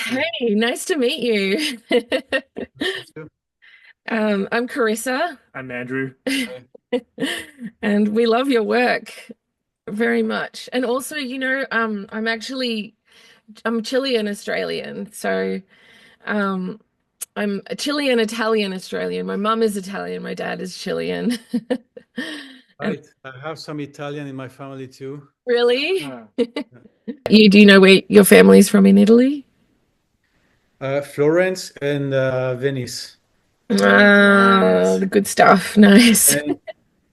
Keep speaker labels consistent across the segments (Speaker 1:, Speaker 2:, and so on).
Speaker 1: Hey, nice to meet you. I'm Carissa,
Speaker 2: I'm Andrew.
Speaker 1: and we love your work very much. And also, I'm Chilean Australian, so um, I'm a Chilean Italian Australian. My mum is Italian, my dad is Chilean. And
Speaker 2: Right. I have some Italian in my family too.
Speaker 1: really,
Speaker 2: Ah.
Speaker 1: you do you know where your family's from in Italy?
Speaker 2: Florence and Venice,
Speaker 1: Ah, the good stuff. Nice.
Speaker 2: and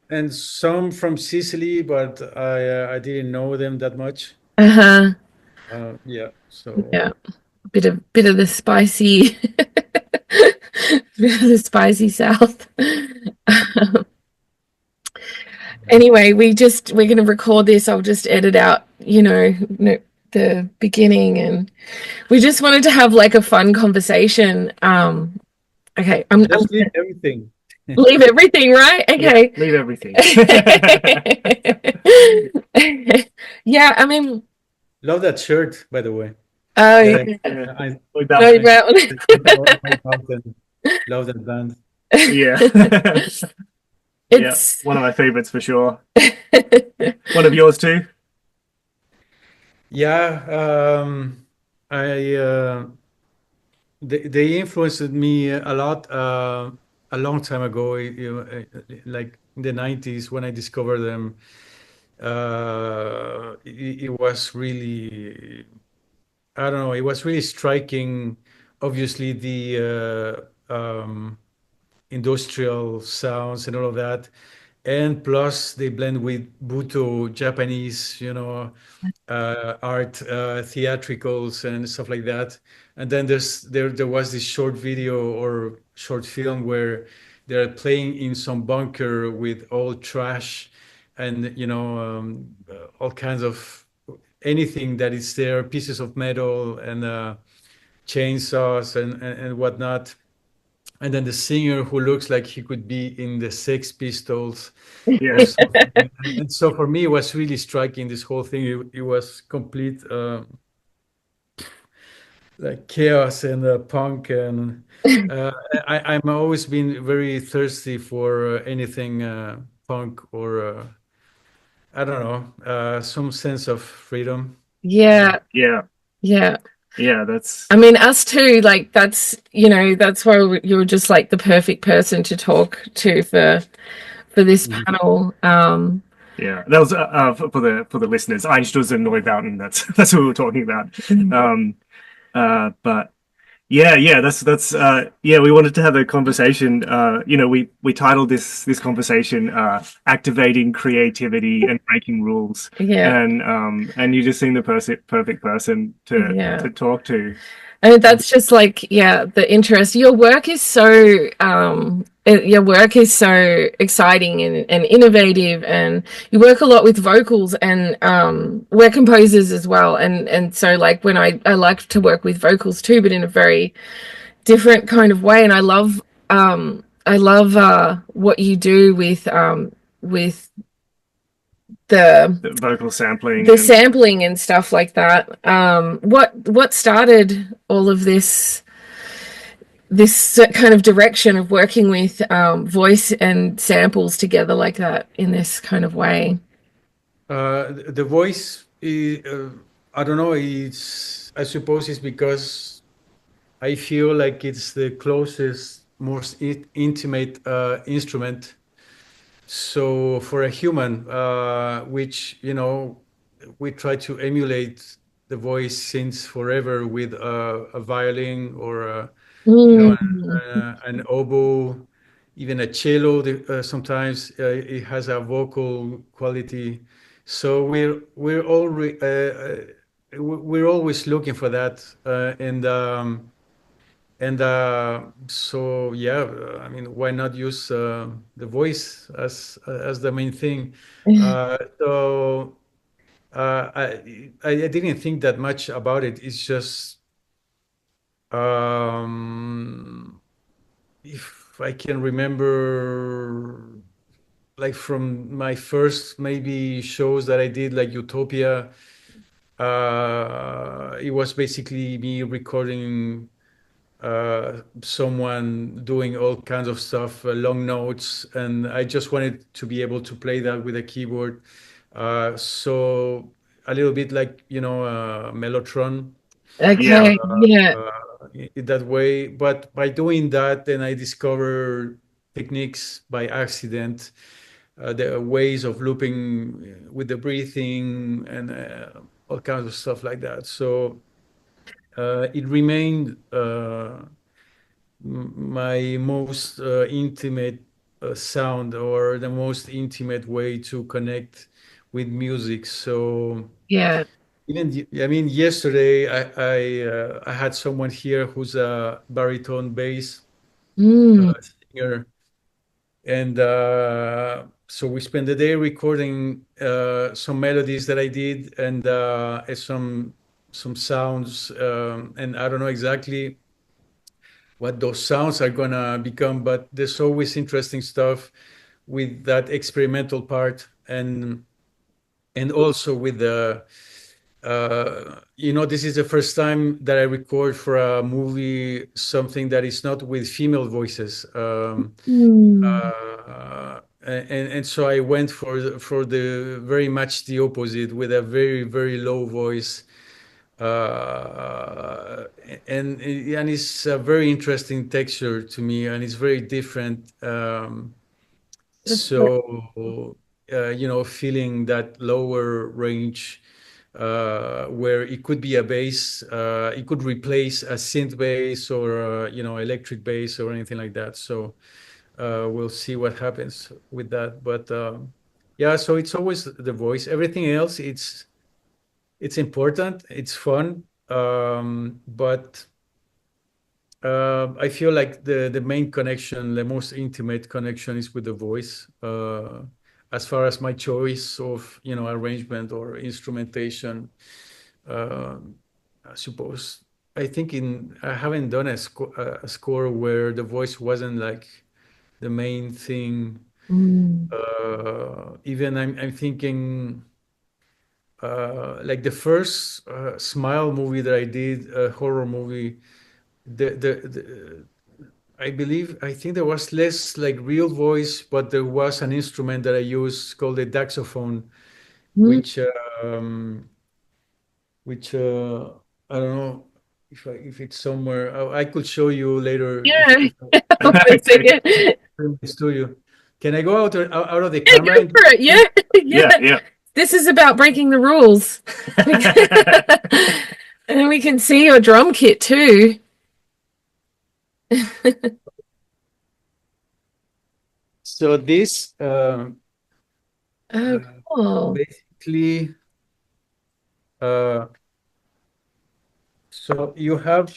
Speaker 2: and some from Sicily, but I didn't know them that much.
Speaker 1: Uh-huh.
Speaker 2: Yeah. So
Speaker 1: Yeah. Bit of the spicy bit of the spicy South. Anyway, we're gonna record this. I'll just edit out, the beginning, and we just wanted to have like a fun conversation. Okay, I'm
Speaker 2: just leave
Speaker 1: gonna
Speaker 2: everything.
Speaker 1: leave everything, right?
Speaker 2: Yeah,
Speaker 1: Okay.
Speaker 2: leave everything.
Speaker 1: Yeah, I mean,
Speaker 2: Love that shirt, by the way.
Speaker 1: oh
Speaker 2: That
Speaker 1: yeah,
Speaker 2: I, I,
Speaker 1: White
Speaker 2: I,
Speaker 1: Mountain.
Speaker 2: White Mountain. Love that band.
Speaker 1: Yeah.
Speaker 2: Yeah,
Speaker 1: It's
Speaker 2: one of my favorites for sure. One of yours too? Yeah. I they influenced me a lot a long time ago, like in the 90s when I discovered them. It was really, I don't know, it was really striking. Obviously, the industrial sounds and all of that. And plus, they blend with Buto, Japanese, art, theatricals and stuff like that. And then there was this short video or short film where they're playing in some bunker with all trash and all kinds of anything that is there, pieces of metal and chainsaws and whatnot. And then the singer who looks like he could be in the Sex Pistols or something. And so for me, it was really striking, this whole thing. It was complete like chaos and punk. And I'm always been very thirsty for anything punk or I don't know, some sense of freedom.
Speaker 1: yeah,
Speaker 2: Yeah,
Speaker 1: yeah.
Speaker 2: yeah, that's
Speaker 1: I mean, us too, like that's why you're just like the perfect person to talk to for this
Speaker 2: Mhm.
Speaker 1: panel.
Speaker 2: Yeah, that was for the listeners. Einstürzen Neubauten. That's what we were talking about. But yeah, that's yeah. We wanted to have a conversation. We titled this conversation "Activating Creativity and Breaking Rules,"
Speaker 1: Yeah,
Speaker 2: and you just seem the perfect person
Speaker 1: yeah.
Speaker 2: to talk to.
Speaker 1: And that's just like, yeah, the interest. Your work is so exciting and innovative, and you work a lot with vocals, and we're composers as well. And so like when I like to work with vocals too, but in a very different kind of way. And I love what you do with the
Speaker 2: The vocal sampling
Speaker 1: the
Speaker 2: and
Speaker 1: sampling and stuff like that. What started all of this kind of direction of working with voice and samples together like that in this kind of way?
Speaker 2: the voice. I don't know. I suppose it's because I feel like it's the closest, most intimate instrument. So for a human, which we try to emulate the voice since forever with a violin or
Speaker 1: Mm.
Speaker 2: an oboe, even a cello. Sometimes it has a vocal quality. So we're always looking for that, and so yeah, I mean, why not use the voice as the main thing? So I didn't think that much about it. It's just if I can remember, like from my first maybe shows that I did, like Utopia. It was basically me recording someone doing all kinds of stuff, long notes, and I just wanted to be able to play that with a keyboard. So a little bit like, Mellotron, uh,
Speaker 1: Okay. Yeah.
Speaker 2: that way. But by doing that, then I discover techniques by accident, the ways of looping with the breathing and all kinds of stuff like that. So it remained my most intimate sound, or the most intimate way to connect with music. So
Speaker 1: Yeah.
Speaker 2: I mean, yesterday I had someone here who's a baritone bass
Speaker 1: Mm.
Speaker 2: singer, and so we spent the day recording some melodies that I did, and some sounds, and I don't know exactly what those sounds are gonna become, but there's always interesting stuff with that experimental part, and also with the this is the first time that I record for a movie something that is not with female voices.
Speaker 1: Mm.
Speaker 2: And so I went for the very much the opposite, with a very, very low voice. And it's a very interesting texture to me, and it's very different.
Speaker 1: That's so
Speaker 2: So, feeling that lower range, where it could be a bass, it could replace a synth bass, or electric bass, or anything like that. So we'll see what happens with that. But yeah, so it's always the voice. Everything else, it's important, it's fun, but I feel like the main connection, the most intimate connection, is with the voice. As far as my choice of arrangement or instrumentation, uh, I suppose I haven't done a score where the voice wasn't like the main thing.
Speaker 1: mm.
Speaker 2: Even I'm thinking. Like the first Smile movie that I did, a horror movie, the I think there was less like real voice, but there was an instrument that I used called the daxophone,
Speaker 1: Mm.
Speaker 2: which um, which I don't know if it's somewhere. I could show you later
Speaker 1: Yeah.
Speaker 2: if I
Speaker 1: Wait a second. Yeah,
Speaker 2: in the studio. Can I go out of the
Speaker 1: go
Speaker 2: camera and
Speaker 1: for it. Yeah.
Speaker 3: Yeah,
Speaker 1: Yeah.
Speaker 3: yeah.
Speaker 1: This is about breaking the rules. And then we can see your drum kit too.
Speaker 2: so this
Speaker 1: Oh, cool.
Speaker 2: basically. Uh, so you have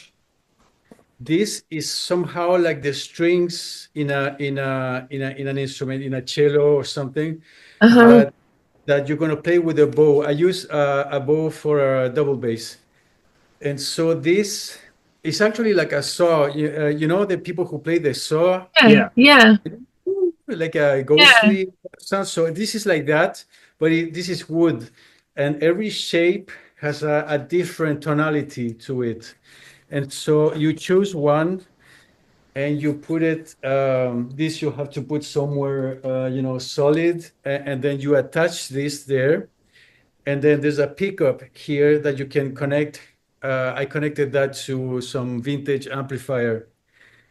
Speaker 2: this is somehow like the strings in an instrument, in a cello or something,
Speaker 1: Uh-huh.
Speaker 2: that you're going to play with a bow. I use a bow for a double bass, and so this is actually like a saw. The people who play the saw,
Speaker 1: Yeah.
Speaker 3: Yeah.
Speaker 1: Yeah.
Speaker 2: like a
Speaker 1: Yeah.
Speaker 2: ghostly sound. So this is like that, but this is wood, and every shape has a different tonality to it. And so you choose one and you put it, this you have to put somewhere, solid, and then you attach this there. And then there's a pickup here that you can connect. I connected that to some vintage amplifier.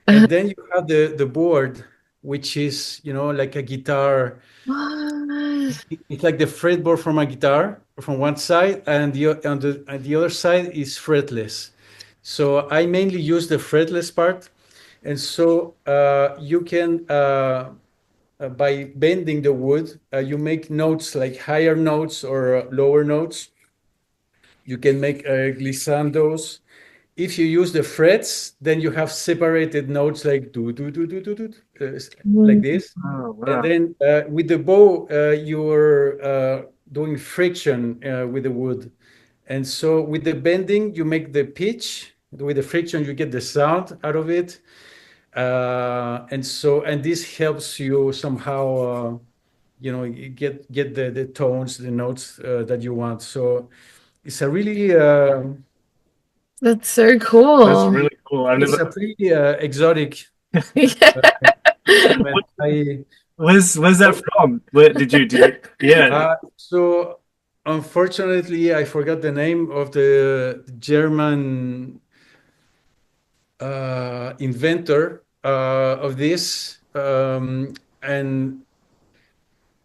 Speaker 1: Uh,
Speaker 2: And then you have the board, which is, like a guitar.
Speaker 1: what?
Speaker 2: It's like the fretboard from a guitar from one side, and the other side is fretless. So I mainly use the fretless part, and so you can by bending the wood, you make notes like higher notes or lower notes. You can make glissandos. If you use the frets, then you have separated notes like do do do do do do, like
Speaker 1: Mm.
Speaker 2: this.
Speaker 3: Oh,
Speaker 2: And
Speaker 3: wow.
Speaker 2: then with the bow, you're doing friction with the wood. And so with the bending, you make the pitch. With the friction, you get the sound out of it. And this helps you somehow, get the tones, the notes that you want. So it's a really
Speaker 1: That's so
Speaker 3: That's
Speaker 1: cool.
Speaker 3: really cool. I've
Speaker 2: it's
Speaker 3: never.
Speaker 2: a pretty exotic
Speaker 1: Yeah.
Speaker 2: instrument.
Speaker 3: What, where's that from? Where did you? Yeah.
Speaker 2: So unfortunately, I forgot the name of the German inventor of this. And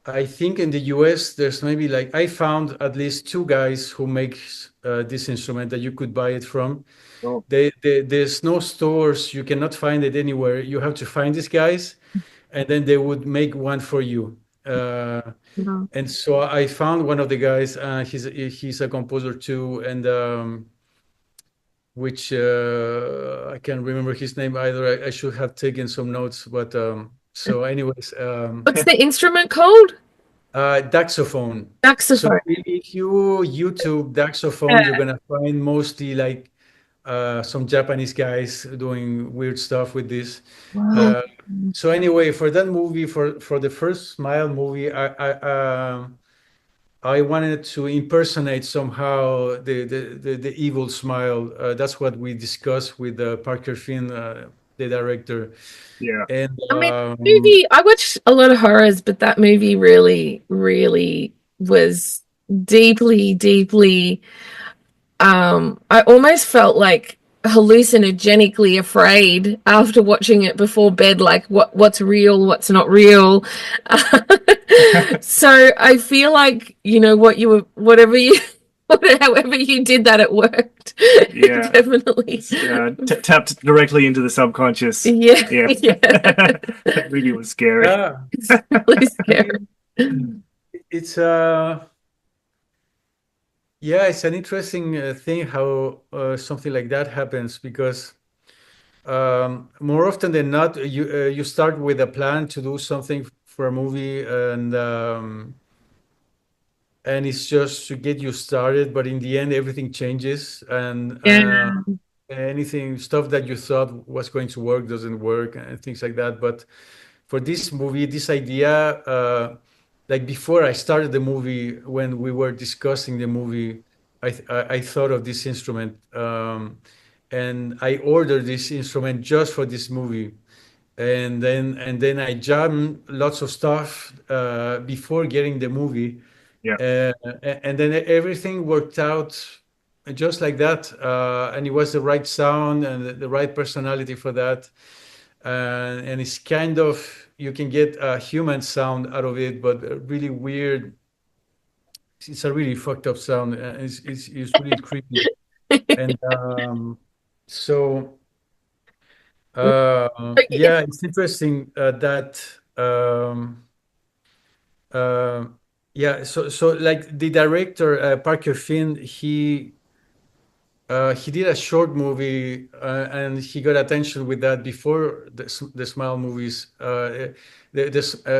Speaker 2: I think in the US, there's maybe like I found at least two guys who make this instrument that you could buy it from.
Speaker 3: Oh,
Speaker 2: There's no stores, you cannot find it anywhere. You have to find these guys, and then they would make one for you.
Speaker 1: Wow.
Speaker 2: And so I found one of the guys. He's a composer too, and which I can't remember his name either. I should have taken some notes, but so anyways,
Speaker 1: What's the instrument called?
Speaker 2: Daxophone. So
Speaker 1: Saxophone.
Speaker 2: if you YouTube Daxophone, you're
Speaker 1: Yeah.
Speaker 2: gonna find mostly like some Japanese guys doing weird stuff with this.
Speaker 1: Wow.
Speaker 2: Uh, so anyway, for that movie, for the first Smile movie, I wanted to impersonate somehow the evil smile. That's what we discussed with Parker Finn, the director.
Speaker 3: yeah,
Speaker 2: And
Speaker 1: I mean, movie, I watch a lot of horrors, but that movie really, really was deeply, deeply, I almost felt like hallucinogenically afraid after watching it before bed, like what's real, what's not real. So I feel like, what you were, whatever you, however you did that, it worked.
Speaker 3: yeah.
Speaker 1: Definitely.
Speaker 3: It's, tapped directly into the subconscious.
Speaker 1: Yeah,
Speaker 3: Yeah,
Speaker 1: yeah.
Speaker 3: that really was scary.
Speaker 2: yeah,
Speaker 1: It's really
Speaker 2: I
Speaker 1: scary.
Speaker 2: mean, it's yeah, it's an interesting thing how something like that happens because more often than not, you start with a plan to do something for a movie, and it's just to get you started. But in the end, everything changes, and
Speaker 1: Yeah,
Speaker 2: anything stuff that you thought was going to work doesn't work, and things like that. But for this movie, this idea, like before I started the movie, when we were discussing the movie, I thought of this instrument, and I ordered this instrument just for this movie. And then I jammed lots of stuff before getting the movie,
Speaker 3: Yeah,
Speaker 2: and then everything worked out just like that, and it was the right sound and the right personality for that, and it's kind of you can get a human sound out of it, but a really weird. It's a really fucked up sound. It's really creepy, and so
Speaker 1: yeah,
Speaker 2: yeah, it's interesting that. Uh, yeah, so like the director Parker Finn, he did a short movie, and he got attention with that before the Smile movies.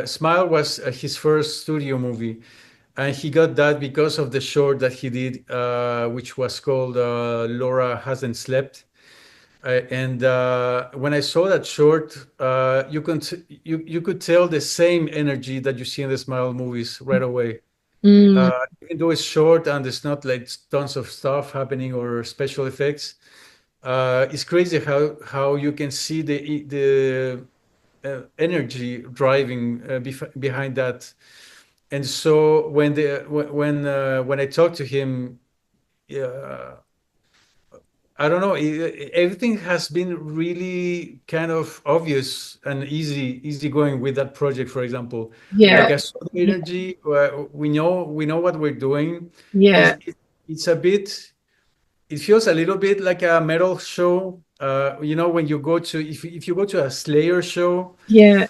Speaker 2: Smile was his first studio movie, and he got that because of the short that he did, which was called Laura Hasn't Slept. And when I saw that short, you could tell the same energy that you see in the Smile movies right away.
Speaker 1: mm,
Speaker 2: Even though it's short and there's not like tons of stuff happening or special effects, it's crazy how you can see the energy driving behind that. And so when I talked to him, uh, I don't know, everything has been really kind of obvious and easy going with that project. For example, like
Speaker 1: yeah,
Speaker 2: I saw the energy. We know what we're doing. It's
Speaker 1: yeah,
Speaker 2: it, it's a bit. It feels a little bit like a metal show. When you go to if you go to a Slayer show,
Speaker 1: yeah,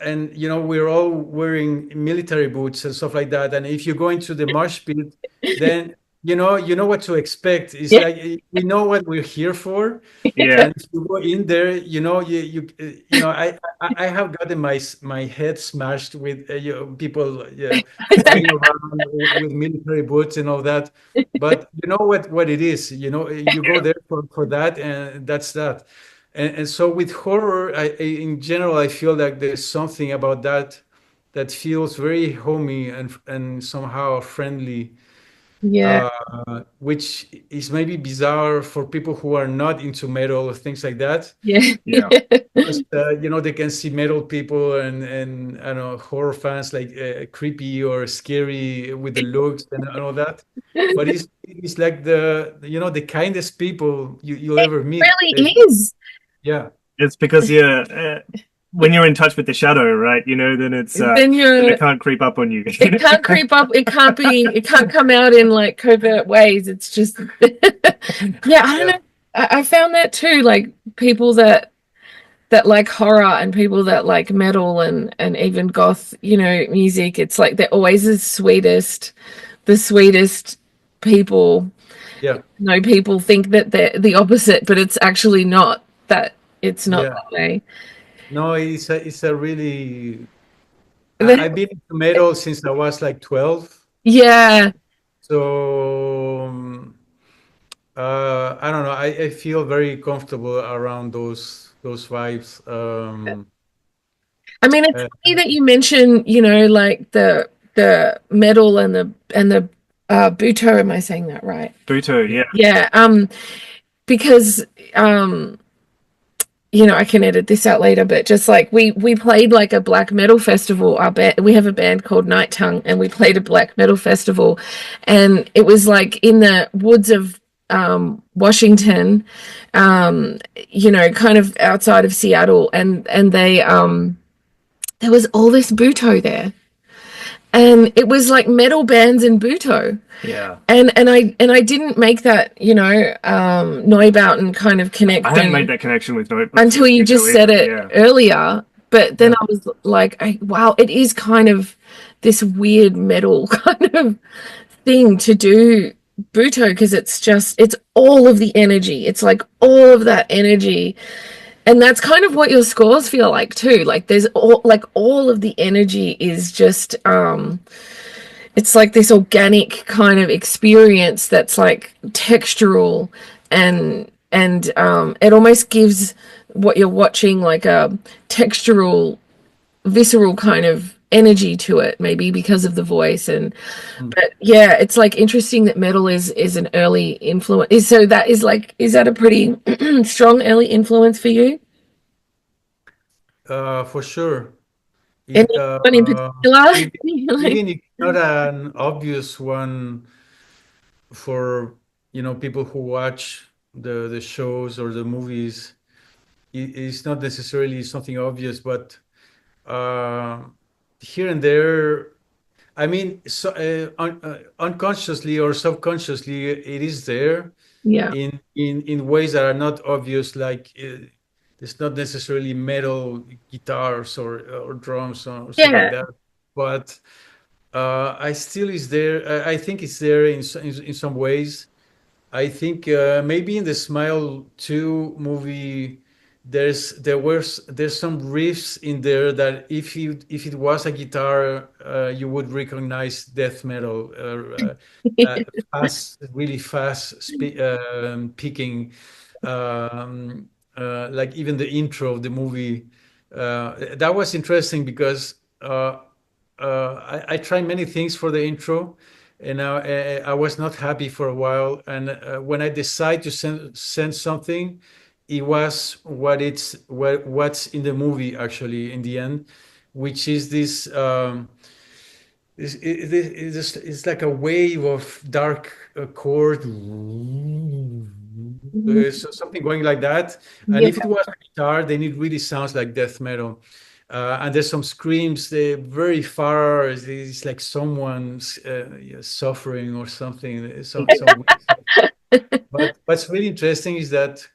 Speaker 2: and we're all wearing military boots and stuff like that. And if you go into the mosh pit, then you know what to expect. It's
Speaker 1: yeah,
Speaker 2: like we know what we're here for,
Speaker 3: yeah,
Speaker 2: and if you go in there, I have gotten my head smashed with people running around with military boots and all that. But you know what it is. You go there for that, and that's that. And so with horror, in general, I feel like there's something about that that feels very homey and somehow friendly.
Speaker 1: Yeah.
Speaker 2: which is maybe bizarre for people who are not into metal or things like that.
Speaker 1: Yeah.
Speaker 3: Yeah.
Speaker 2: Because, they can see metal people and I don't know, horror fans like creepy or scary with the looks and all that. But it's like the kindest people you'll
Speaker 1: It
Speaker 2: ever meet.
Speaker 1: really is.
Speaker 2: Yeah,
Speaker 3: It's because when you're in touch with the shadow, right? Then
Speaker 1: Then
Speaker 3: then
Speaker 1: you're
Speaker 3: it can't creep up on you.
Speaker 1: it can't creep up, it can't come out in like covert ways. It's just yeah, I don't
Speaker 2: yeah,
Speaker 1: know. I found that too, like people that like horror and people that like metal and even goth, music. It's like they're always the sweetest people.
Speaker 2: yeah,
Speaker 1: No, people think that they're the opposite, but it's actually not that. It's not
Speaker 2: yeah.
Speaker 1: that way.
Speaker 2: No, it's a really. I've been into metal since I was like 12.
Speaker 1: Yeah,
Speaker 2: So I don't know. I feel very comfortable around those vibes.
Speaker 1: I mean, it's
Speaker 2: Uh,
Speaker 1: funny that you mention, like the metal and the Buto. Am I saying that right?
Speaker 3: Buto,
Speaker 2: yeah,
Speaker 3: yeah.
Speaker 1: Yeah. Because um, I can edit this out later, but just like we played like a black metal festival. Our band, we have a band called Night Tongue, and we played a black metal festival, and it was like in the woods of Washington, kind of outside of Seattle, and they there was all this Buto there, and it was like metal bands and Buto.
Speaker 3: Yeah.
Speaker 1: And I didn't make that, Neubauten kind of
Speaker 3: I hadn't made
Speaker 1: connection
Speaker 3: that connection with
Speaker 1: until you just
Speaker 3: Buto
Speaker 1: said
Speaker 3: either.
Speaker 1: it
Speaker 3: Yeah.
Speaker 1: earlier. But then
Speaker 2: yeah,
Speaker 1: I was like, wow, it is kind of this weird metal kind of thing to do Buto, because it's all of the energy. It's like all of that energy. And that's kind of what your scores feel like too. Like there's all of the energy is just it's like this organic kind of experience that's like textural, and it almost gives what you're watching like a textural, visceral kind of energy to it, maybe because of the voice. And
Speaker 2: mm.
Speaker 1: but yeah, it's like interesting that metal is an early influence. Is that a pretty strong early influence for you?
Speaker 2: For sure. It
Speaker 1: Anyone in particular?
Speaker 2: if,
Speaker 1: Like,
Speaker 2: even if not an obvious one for people who watch the shows or the movies, it's not necessarily something obvious, but uh, here and there. I mean, so, unconsciously or subconsciously, it is there
Speaker 1: yeah,
Speaker 2: in ways that are not obvious. Like it's not necessarily metal guitars or drums or stuff like
Speaker 1: yeah,
Speaker 2: that. But I still is there. I think it's there in some ways. I think maybe in the Smile 2 movie, there's some riffs in there that if it was a guitar, you would recognize death metal, uh, fast, really fast picking, um, like even the intro of the movie. That was interesting because I tried many things for the intro, and I was not happy for a while. And when I decided to send something, it was what's in the movie actually in the end, which is this. It's like a wave of dark chord, so something going like that. And
Speaker 1: yeah,
Speaker 2: if it was a guitar, then it really sounds like death metal. And there's some screams very far. It's like someone's yeah, suffering or something. Some weird stuff. But what's really interesting is that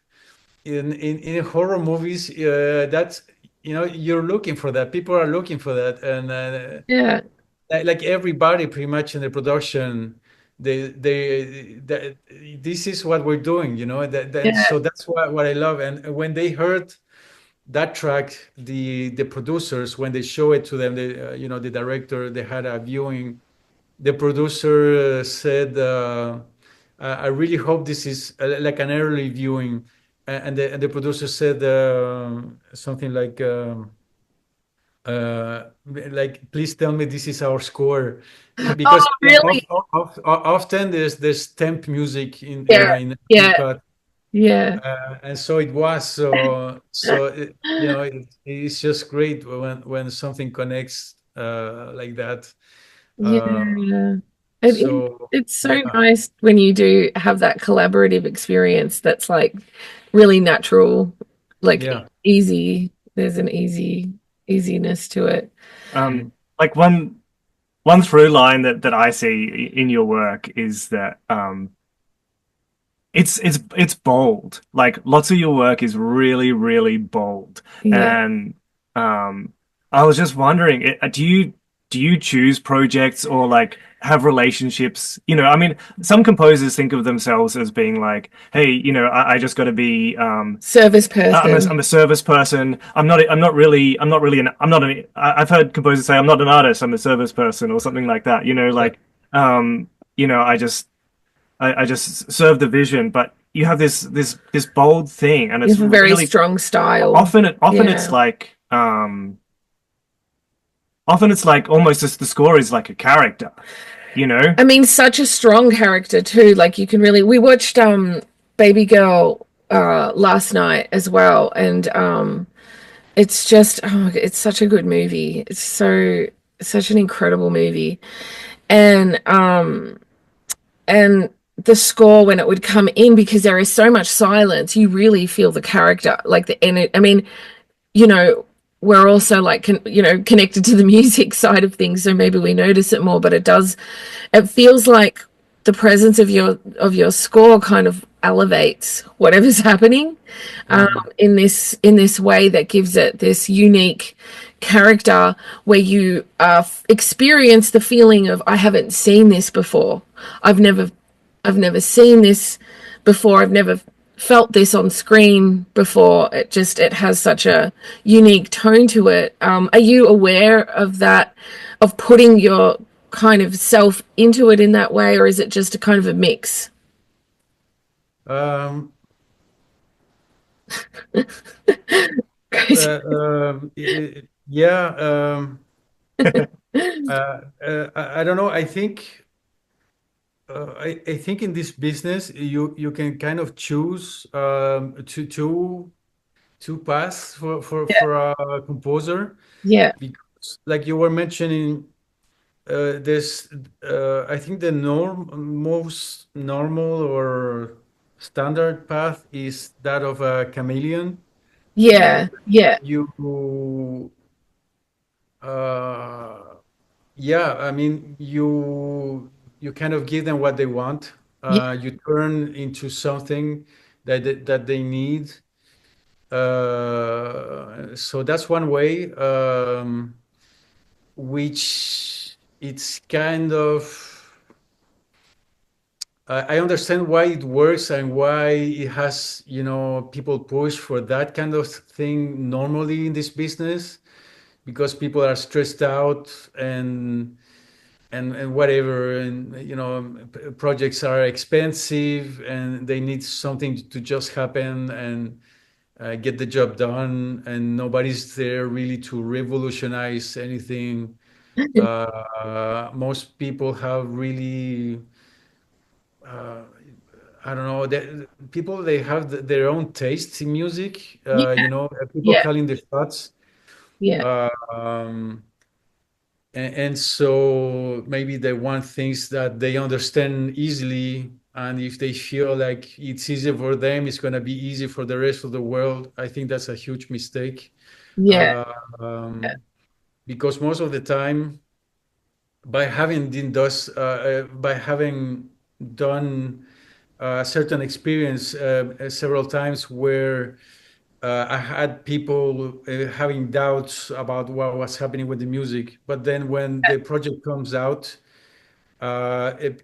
Speaker 2: in horror movies, that's you're looking for that. People are looking for that, and
Speaker 1: yeah,
Speaker 2: like everybody pretty much in the production, that this is what we're doing.
Speaker 1: yeah,
Speaker 2: So that's what I love. And when they heard that track, the producers, when they show it to them, the director, they had a viewing. The producer said, I really hope this is like an early viewing. And the producer said something like, like, please tell me this is our score,
Speaker 1: Oh,
Speaker 2: because
Speaker 1: really?
Speaker 2: often there's temp music
Speaker 1: Yeah,
Speaker 2: in every
Speaker 1: yeah,
Speaker 2: cut,
Speaker 1: yeah,
Speaker 2: and so it was it's just great when something connects like that. Uh,
Speaker 1: yeah. It is.
Speaker 2: so
Speaker 1: It's so
Speaker 2: yeah,
Speaker 1: nice when you do have that collaborative experience that's like really natural, like
Speaker 2: yeah.
Speaker 1: easy. There's an easiness to it.
Speaker 3: Um, like one through line that I see in your work is that it's bold. Like lots of your work is really, really bold.
Speaker 1: Yeah.
Speaker 3: And I was just wondering, do you choose projects or like have relationships? You know, I mean, some composers think of themselves as being like, hey, you know, I just got to be
Speaker 1: Service person.
Speaker 3: I'm a service person. I'm not an, I've heard composers say I'm not an artist, I'm a service person or something like that. You know,
Speaker 2: Yeah.
Speaker 3: like you know, I just serve the vision, but you have this bold thing, and
Speaker 1: You
Speaker 3: it's
Speaker 1: have a very
Speaker 3: really
Speaker 1: strong style.
Speaker 3: often it's
Speaker 1: Yeah.
Speaker 3: like often it's like almost as the score is like a character, you know?
Speaker 1: I mean, such a strong character too. Like you can really we watched Baby Girl last night as well, and it's just it's such a good movie. It's such an incredible movie. And and the score when it would come in, because there is so much silence, you really feel the character, like the energy. I mean, you know, we're also like connected to the music side of things, so maybe we notice it more, but it feels like the presence of your score kind of elevates whatever's happening
Speaker 2: Mm.
Speaker 1: in this way that gives it this unique character where you experience the feeling of I haven't seen this before. I've never I've never seen this before. I've never felt this on screen before. It has such a unique tone to it. Are you aware of that, of putting your kind of self into it in that way, or is it just a kind of a mix?
Speaker 2: Um,
Speaker 1: Crazy.
Speaker 2: yeah. I don't know. I think in this business you can kind of choose two paths
Speaker 1: Yeah,
Speaker 2: for a composer,
Speaker 1: yeah,
Speaker 2: because like you were mentioning, there's I think the most normal or standard path is that of a chameleon.
Speaker 1: yeah, yeah,
Speaker 2: You uh, yeah, I mean, you kind of give them what they want.
Speaker 1: yeah,
Speaker 2: You turn into something that they need. So that's one way, which it's kind of. I understand why it works and why it has, people push for that kind of thing normally in this business, because people are stressed out and whatever, and projects are expensive and they need something to just happen and get the job done, and nobody's there really to revolutionize anything. Most people have really uh, I don't know, people, they have their own tastes in music,
Speaker 1: yeah,
Speaker 2: people
Speaker 1: yeah,
Speaker 2: calling the shots.
Speaker 1: yeah,
Speaker 2: uh, um, and so maybe they want things that they understand easily, and if they feel like it's easy for them, it's going to be easy for the rest of the world. I think that's a huge mistake,
Speaker 1: yeah,
Speaker 2: uh, um, because most of the time, by having done a certain experience several times where I had people having doubts about what was happening with the music, but then when the project comes out, it,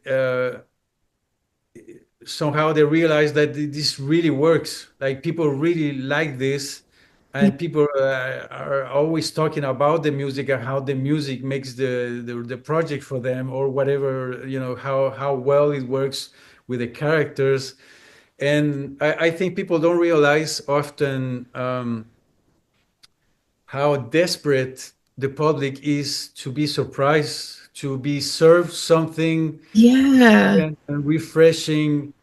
Speaker 2: somehow they realize that this really works. Like, people really like this,
Speaker 1: yeah,
Speaker 2: and people are always talking about the music and how the music makes the project for them, or whatever, how well it works with the characters. And I think people don't realize often how desperate the public is to be surprised, to be served something
Speaker 1: Yeah.
Speaker 2: and refreshing,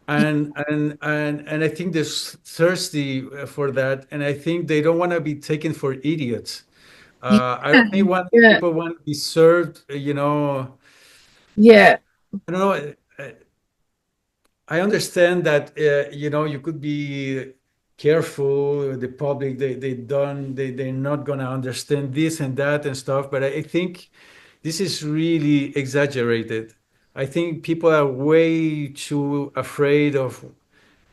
Speaker 2: and I think they're thirsty for that, and I think they don't want to be taken for idiots.
Speaker 1: Yeah.
Speaker 2: I only want
Speaker 1: Yeah.
Speaker 2: people want to be served,
Speaker 1: Yeah.
Speaker 2: I don't know. I understand that you could be careful. The public they're not gonna understand this and that and stuff. But I think this is really exaggerated. I think people are way too afraid of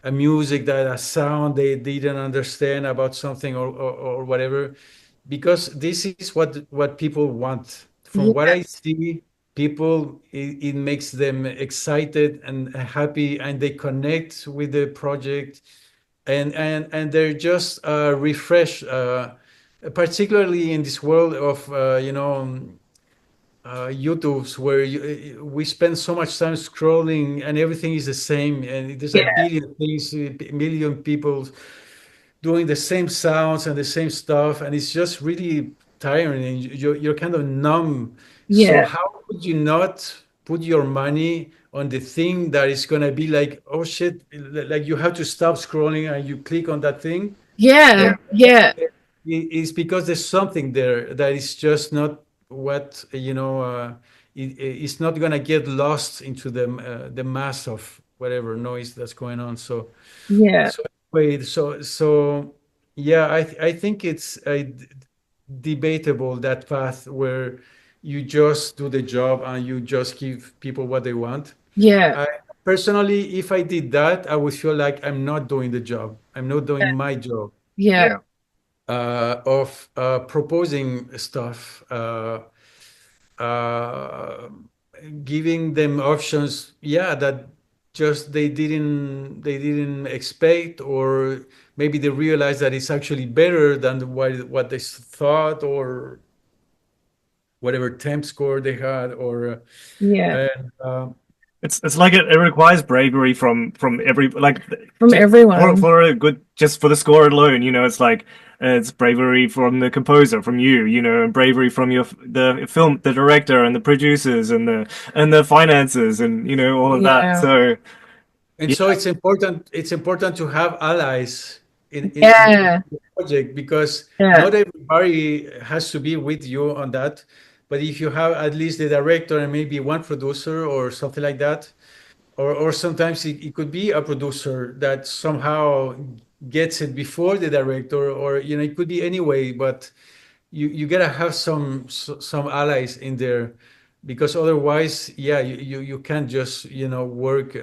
Speaker 2: a music that a sound they didn't understand about something or whatever, because this is what people want. From what
Speaker 1: Yeah.
Speaker 2: I see, people it makes them excited and happy, and they connect with the project, and they're just refreshed, particularly in this world of YouTube's where we spend so much time scrolling and everything is the same, and there's a
Speaker 1: Yeah.
Speaker 2: billion things, a million people doing the same sounds and the same stuff, and it's just really tiring, and you're kind of numb. So
Speaker 1: Yeah.
Speaker 2: how could you not put your money on the thing that is going to be like, oh shit, like you have to stop scrolling and you click on that thing?
Speaker 1: Yeah.
Speaker 3: Yeah.
Speaker 1: Yeah.
Speaker 2: It's because there's something there that is just not what it's not going to get lost into the mass of whatever noise that's going on.
Speaker 1: Yeah.
Speaker 2: So anyway, yeah, I think it's debatable, that path where you just do the job and you just give people what they want.
Speaker 1: Yeah.
Speaker 2: I personally, if I did that, I would feel like I'm not doing the job. I'm not doing my job
Speaker 1: Yeah.
Speaker 3: Yeah.
Speaker 2: of proposing stuff, uh, giving them options, yeah, that just they didn't expect, or maybe they realize that it's actually better than what they thought, or whatever temp score they had, or
Speaker 1: Yeah.
Speaker 2: and
Speaker 3: It's like it requires bravery from every like
Speaker 1: From
Speaker 3: for
Speaker 1: everyone.
Speaker 3: a good just for the score alone, it's like it's bravery from the composer, from and bravery from the film, the director and the producers and the finances and all of that.
Speaker 1: Yeah.
Speaker 3: So
Speaker 2: And
Speaker 3: yeah,
Speaker 2: so it's important to have allies in
Speaker 1: Yeah.
Speaker 2: the project, because
Speaker 1: Yeah.
Speaker 2: not everybody has to be with you on that. But if you have at least the director and maybe one producer or something like that, or sometimes it could be a producer that somehow gets it before the director, or it could be anyway, but you gotta have some allies in there, because otherwise, yeah, you can't just work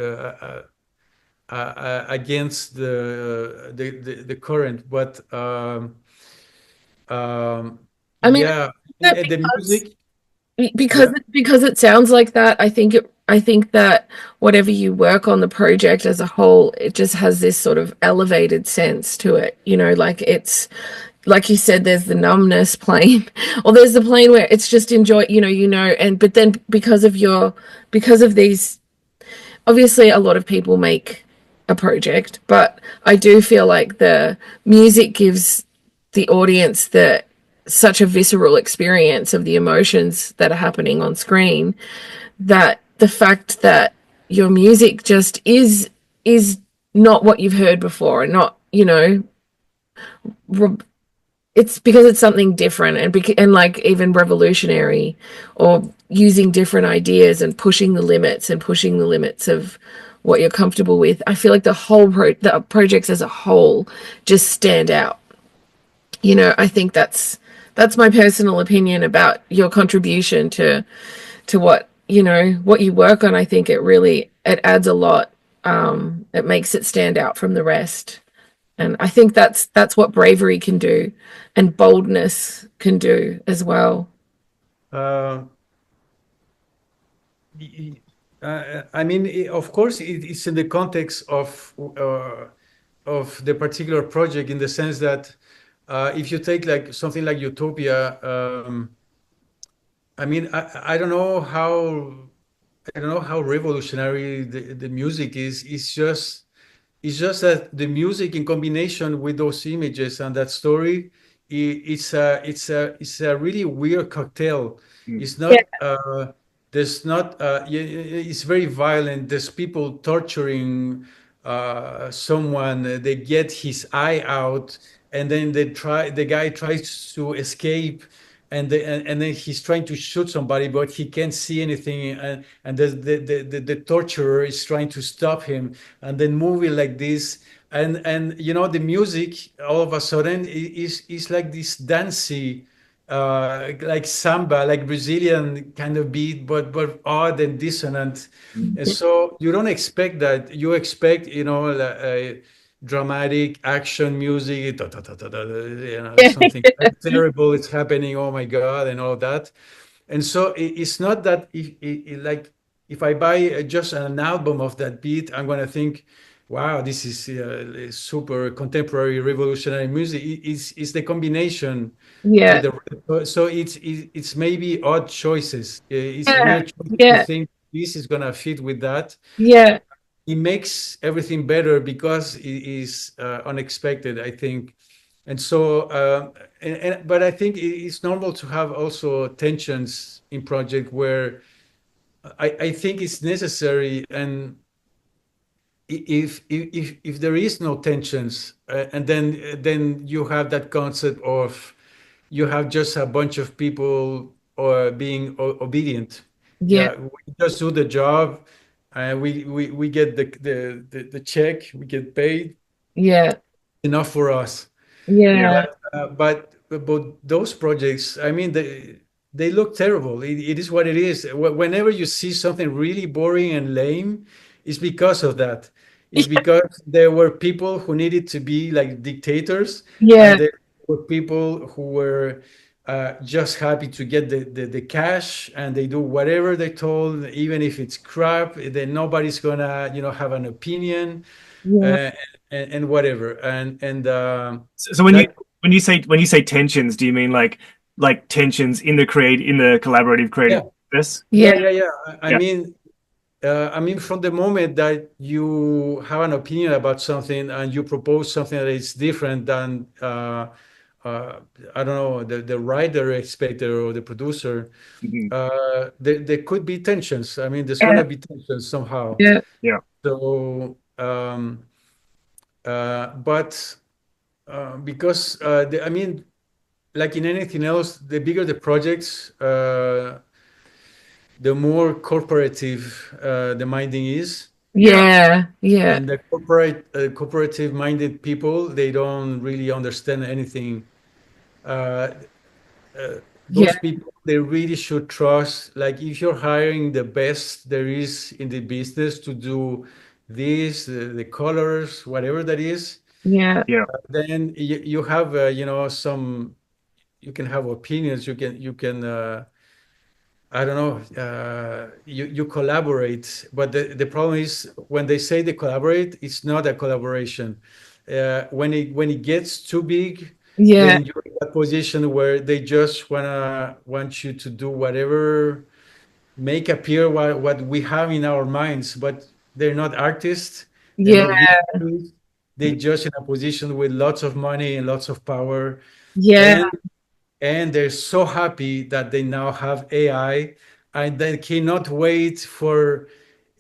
Speaker 2: against the current. But um,
Speaker 1: I mean,
Speaker 2: yeah,
Speaker 1: that
Speaker 2: and the music,
Speaker 1: because
Speaker 2: yeah.
Speaker 1: because it sounds like that, I think that whatever you work on the project as a whole, it just has this sort of elevated sense to it. Like it's like you said, there's the numbness plane, or there's the plane where it's just enjoy, and but then because of these, obviously a lot of people make a project, but I do feel like the music gives the audience such a visceral experience of the emotions that are happening on screen, that the fact that your music just is not what you've heard before, and not, it's because it's something different, and like even revolutionary, or using different ideas and pushing the limits of what you're comfortable with. I feel like the projects as a whole just stand out. I think that's my personal opinion about your contribution to what you work on. I think it adds a lot. It makes it stand out from the rest. And I think that's what bravery can do, and boldness can do as well.
Speaker 2: uh, I mean, of course, it's in the context of the particular project, in the sense that if you take like something like Utopia, I mean, I don't know how revolutionary the music is. It's just that the music, in combination with those images and that story, it's a really weird cocktail.
Speaker 3: Mm.
Speaker 2: It's
Speaker 1: Yeah.
Speaker 2: not there's not it's very violent. There's people torturing someone. They get his eye out, and then the guy tries to escape, and then he's trying to shoot somebody, but he can't see anything, and the torturer is trying to stop him, and then movie like this, and the music all of a sudden is like this dancey, like samba, like Brazilian kind of beat, but odd and dissonant.
Speaker 3: Mm.
Speaker 2: And so you don't expect that. You expect, dramatic action music, da, da, da, da, da, da, something terrible is happening. Oh my God, and all that. And so it's not that like if I buy just an album of that beat, I'm gonna think, wow, this is super contemporary revolutionary music. It's the combination with
Speaker 1: Yeah.
Speaker 2: the so it's maybe odd choices. It's
Speaker 1: Yeah.
Speaker 2: weird choices to
Speaker 1: Yeah.
Speaker 2: think this is gonna fit with that.
Speaker 1: Yeah.
Speaker 2: It makes everything better because it is unexpected, I think. And so, but I think it's normal to have also tensions in project where I think it's necessary. And if there is no tensions, and then you have that concept of you have just a bunch of people being obedient.
Speaker 1: Yeah.
Speaker 2: Yeah, we just do the job, and we get the check, we get paid
Speaker 1: Yeah.
Speaker 2: enough for us.
Speaker 3: Yeah.
Speaker 1: Yeah.
Speaker 2: But those projects, I mean, they look terrible. It is what it is. Whenever you see something really boring and lame, it's because of that. It's because there were people who needed to be like dictators, and
Speaker 1: Yeah.
Speaker 2: there were people who were just happy to get the cash, and they do whatever they're told, even if it's crap. Then nobody's gonna, have an opinion,
Speaker 1: Yeah.
Speaker 2: uh, and whatever. And
Speaker 3: So
Speaker 2: that
Speaker 3: when you say tensions, do you mean like tensions in the collaborative
Speaker 2: Yeah,
Speaker 3: creative process?
Speaker 2: yeah,
Speaker 1: Yeah.
Speaker 2: yeah, yeah. I
Speaker 3: Yeah.
Speaker 2: mean, from the moment that you have an opinion about something and you propose something that is different than, uh, I don't know, the writer expected or the producer,
Speaker 3: Mhm.
Speaker 2: there could be tensions. I mean, there's
Speaker 1: Yeah.
Speaker 2: gonna be tensions somehow.
Speaker 1: Yeah.
Speaker 3: Yeah.
Speaker 2: So, but because I mean, like in anything else, the bigger the projects, the more corporative the minding is.
Speaker 3: Yeah.
Speaker 1: Yeah. Yeah.
Speaker 2: And the cooperative minded people, they don't really understand anything. Uh,
Speaker 1: Yeah.
Speaker 2: those people, they really should trust, like if you're hiring the best there is in the business to do this, the colors, whatever that is,
Speaker 1: Yeah.
Speaker 3: Yeah.
Speaker 2: then you have, some, you can have opinions, you can I don't know. You collaborate, but the problem is when they say they collaborate, it's not a collaboration. When it gets too big,
Speaker 1: Yeah.
Speaker 2: then you're in a position where they just want you to do whatever, make appear what we have in our minds, but they're not artists, they're
Speaker 1: Yeah.
Speaker 2: not visionaries. They're just in a position with lots of money and lots of power,
Speaker 1: Yeah.
Speaker 2: and they're so happy that they now have AI, and they cannot wait for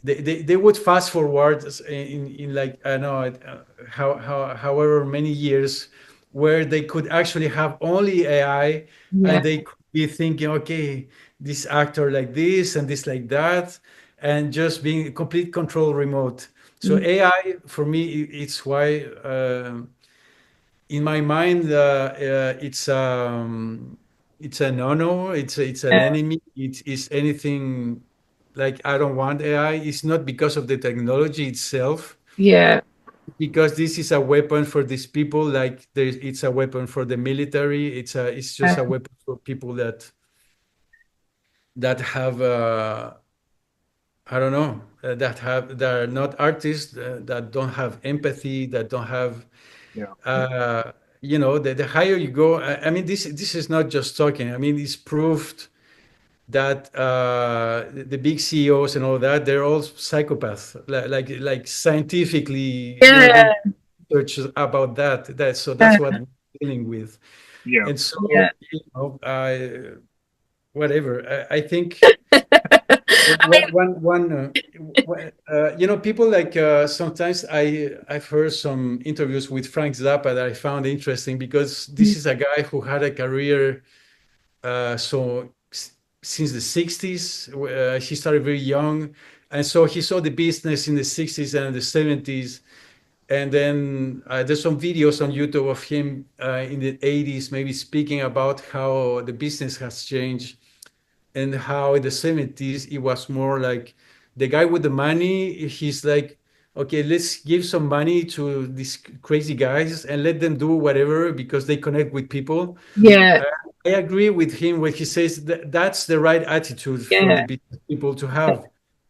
Speaker 2: they would fast forward in like I don't know however many years where they could actually have only AI,
Speaker 1: Yeah.
Speaker 2: and they could be thinking, okay, this actor like this and this like that, and just being complete control remote. So AI for me, it's why. In my mind, it's a no-no. It's an enemy. It is anything like I don't want AI. It's not because of the technology itself,
Speaker 1: Yeah.
Speaker 2: because this is a weapon for these people. Like it's a weapon for the military. It's just a weapon for people that have I don't know, that are not artists, that don't have empathy, that don't have
Speaker 3: Yeah.
Speaker 2: uh, the higher you go. I mean, this is not just talking. I mean, it's proved that the big CEOs and all that, they're all psychopaths. Like scientifically,
Speaker 1: Yeah.
Speaker 2: they research about that. So that's
Speaker 1: Yeah.
Speaker 2: what. dealing with.
Speaker 3: Yeah.
Speaker 2: And so,
Speaker 1: Yeah.
Speaker 2: whatever. I think
Speaker 1: I mean,
Speaker 2: people like sometimes I've heard some interviews with Frank Zappa that I found interesting because this is a guy who had a career since the 60s. He started very young, and so he saw the business in the 60s and the 70s. And then there's some videos on YouTube of him in the 80s, maybe speaking about how the business has changed and how in the 70s it was more like the guy with the money, he's like, okay, let's give some money to these crazy guys and let them do whatever because they connect with people.
Speaker 1: yeah,
Speaker 2: uh, I agree with him when he says that that's the right attitude for the
Speaker 1: yeah,
Speaker 2: business people to have,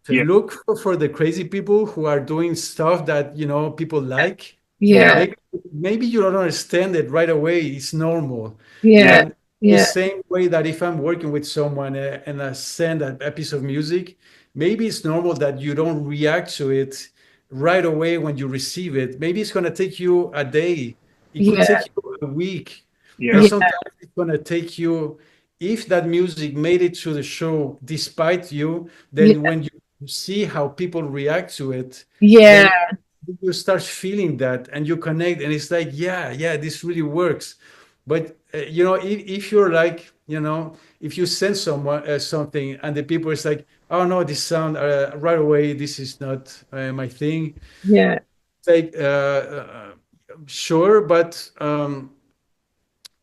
Speaker 2: to
Speaker 3: Yeah.
Speaker 2: look for the crazy people who are doing stuff that people like.
Speaker 3: Yeah.
Speaker 1: yeah,
Speaker 2: Maybe you don't understand it right away, it's normal.
Speaker 3: Yeah.
Speaker 1: yeah,
Speaker 2: And the
Speaker 1: yeah,
Speaker 2: same way that if I'm working with someone and I send a piece of music, maybe it's normal that you don't react to it right away when you receive it. Maybe it's going to take you a day. It could
Speaker 1: yeah,
Speaker 2: take you a week. And
Speaker 3: Yeah.
Speaker 1: yeah,
Speaker 2: sometimes it's going to take you, if that music made it to the show despite you, then
Speaker 1: yeah,
Speaker 2: when you see how people react to it,
Speaker 1: yeah,
Speaker 2: then you start feeling that and you connect and it's like, yeah, this really works. But if you're like, if you send someone something and the people is like, oh no, this sound right away, this is not my thing.
Speaker 1: yeah,
Speaker 2: It's like, sure, but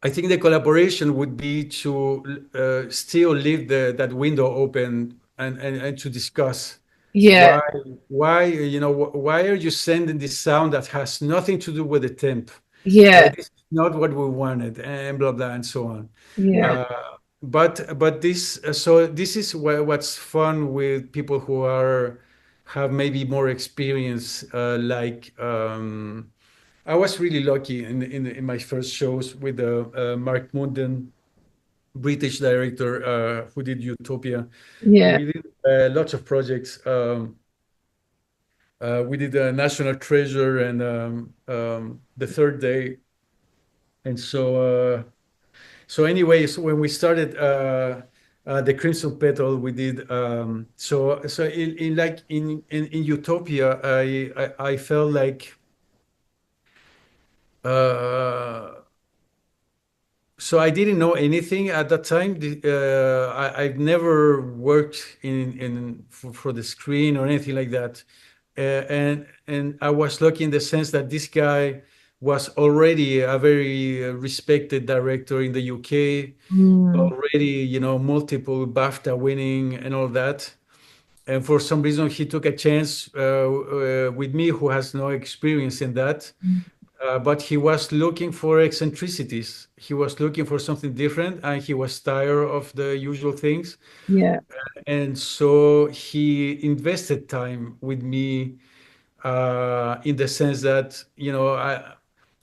Speaker 2: I think the collaboration would be to still leave that window open and to discuss
Speaker 1: yeah,
Speaker 2: why why are you sending this sound that has nothing to do with the temp?
Speaker 1: yeah,
Speaker 2: This is not what we wanted, and blah blah and so on.
Speaker 1: yeah,
Speaker 2: Uh, but this is what's fun with people who have maybe more experience. I was really lucky in my first shows with Mark Munden, British director who did Utopia.
Speaker 1: yeah,
Speaker 2: We did lots of projects. We did National Treasure and The Third Day. And so anyways, when we started the Crimson Petal, we did so in like in Utopia, I felt like uh, so I didn't know anything at that time. I've never worked for the screen or anything like that. And I was lucky in the sense that this guy was already a very respected director in the UK,
Speaker 1: mm,
Speaker 2: already, multiple BAFTA winning and all that. And for some reason, he took a chance with me, who has no experience in that. But he was looking for eccentricities. He was looking for something different, and he was tired of the usual things.
Speaker 1: yeah,
Speaker 2: And so he invested time with me in the sense that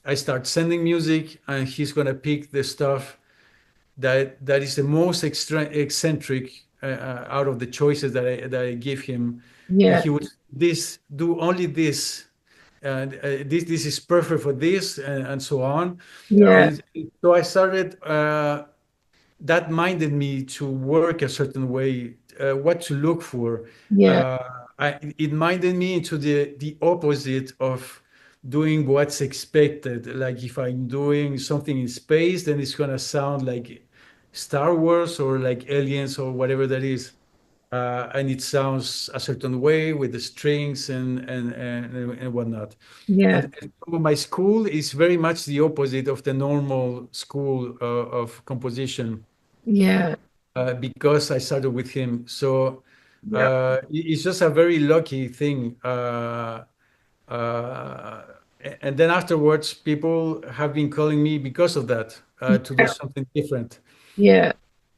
Speaker 2: I start sending music, and he's gonna pick the stuff that is the most eccentric out of the choices that I give him, and
Speaker 1: yeah,
Speaker 2: he would do only this, and this is perfect for this, and so on.
Speaker 3: Yeah.
Speaker 1: yeah,
Speaker 2: And so I started. That minded me to work a certain way, what to look for.
Speaker 1: yeah,
Speaker 2: Uh, it minded me into the opposite of doing what's expected. Like if I'm doing something in space, then it's gonna sound like Star Wars or like Aliens or whatever that is. And it sounds a certain way with the strings and whatnot.
Speaker 1: yeah,
Speaker 2: And so my school is very much the opposite of the normal school of composition
Speaker 1: yeah,
Speaker 2: because I started with him. So
Speaker 3: Yeah.
Speaker 2: it's just a very lucky thing. And then afterwards, people have been calling me because of that to do
Speaker 1: yeah,
Speaker 2: something different.
Speaker 1: yeah,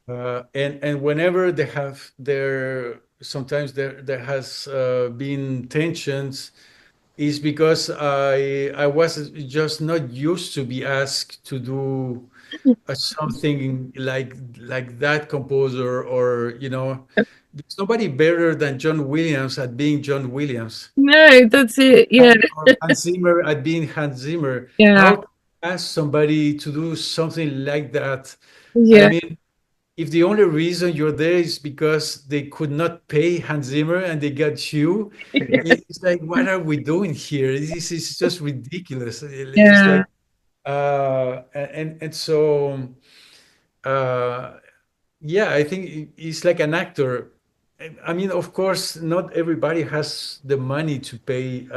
Speaker 2: And whenever they have sometimes there has been tensions, is because I was just not used to be asked to do something like that composer, or there's nobody better than John Williams at being John Williams,
Speaker 1: no, that's it. Yeah,
Speaker 2: or Hans Zimmer at being Hans Zimmer.
Speaker 1: yeah,
Speaker 2: ask somebody to do something like that, I
Speaker 1: Yeah.
Speaker 2: mean, if the only reason you're there is because they could not pay Hans Zimmer and they got you, it's like, what are we doing here? This is just ridiculous. It's
Speaker 1: Yeah.
Speaker 2: like, and so, uh, yeah, I think he's like an actor. I mean, of course, not everybody has the money to pay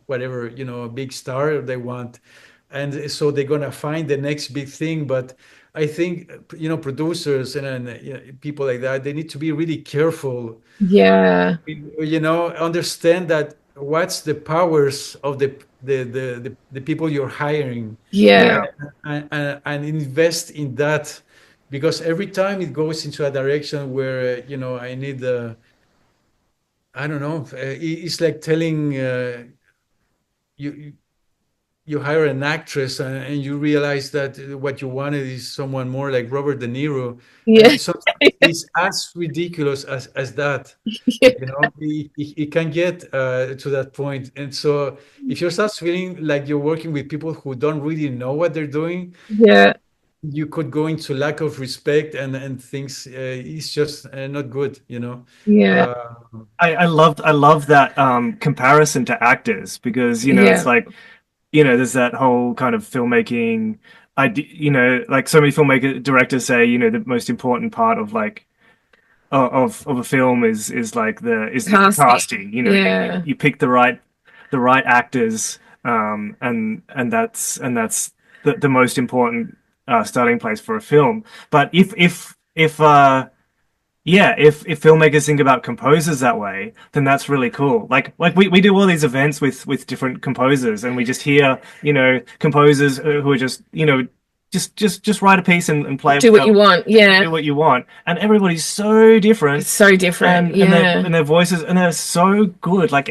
Speaker 2: whatever, a big star they want. And so they're gonna find the next big thing. But I think, producers and people like that, they need to be really careful,
Speaker 1: Yeah.
Speaker 2: understand that what's the powers of the people you're hiring,
Speaker 1: Yeah.
Speaker 3: Yeah.
Speaker 2: and invest in that, because every time it goes into a direction where I need I don't know, it's like telling you you hire an actress and you realize that what you wanted is someone more like Robert De Niro,
Speaker 1: Yeah.
Speaker 2: and sometimes it's as ridiculous as that.
Speaker 1: Yeah.
Speaker 2: It can get to that point. And so if you start feeling like you're working with people who don't really know what they're doing,
Speaker 1: Yeah.
Speaker 2: you could go into lack of respect, and things it's just not good.
Speaker 1: Yeah.
Speaker 2: Uh,
Speaker 3: I love that comparison to actors because it's
Speaker 1: Yeah.
Speaker 3: like there's that whole kind of filmmaking idea, like so many filmmaker directors say, the most important part of like of a film is like the
Speaker 1: Casting.
Speaker 3: casting.
Speaker 1: Yeah.
Speaker 3: You pick the right actors, and that's the most important starting place for a film. But if filmmakers think about composers that way, then that's really cool. Like we do all these events with different composers, and we just hear composers who are just just write a piece and play
Speaker 1: Do what you want. Yeah.
Speaker 3: do what you want, and everybody's so different,
Speaker 1: It's so different.
Speaker 3: and their
Speaker 1: Yeah.
Speaker 3: and their voices, and they're so good. Like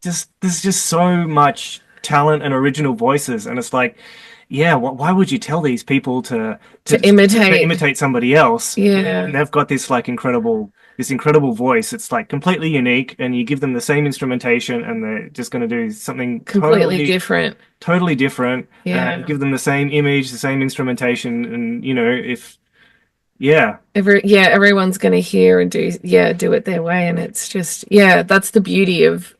Speaker 3: there's just so much talent and original voices, and it's like, yeah, why would you tell these people
Speaker 1: To
Speaker 3: to
Speaker 1: imitate.
Speaker 3: imitate somebody else when
Speaker 1: Yeah.
Speaker 3: they've got this incredible voice? It's like completely unique, and you give them the same instrumentation, and they're just going to do something
Speaker 1: Completely different.
Speaker 3: totally different. You
Speaker 1: Yeah.
Speaker 3: give them the same image, the same instrumentation, and if yeah,
Speaker 1: Everyone's gonna hear and do it their way. And it's just, that's the beauty of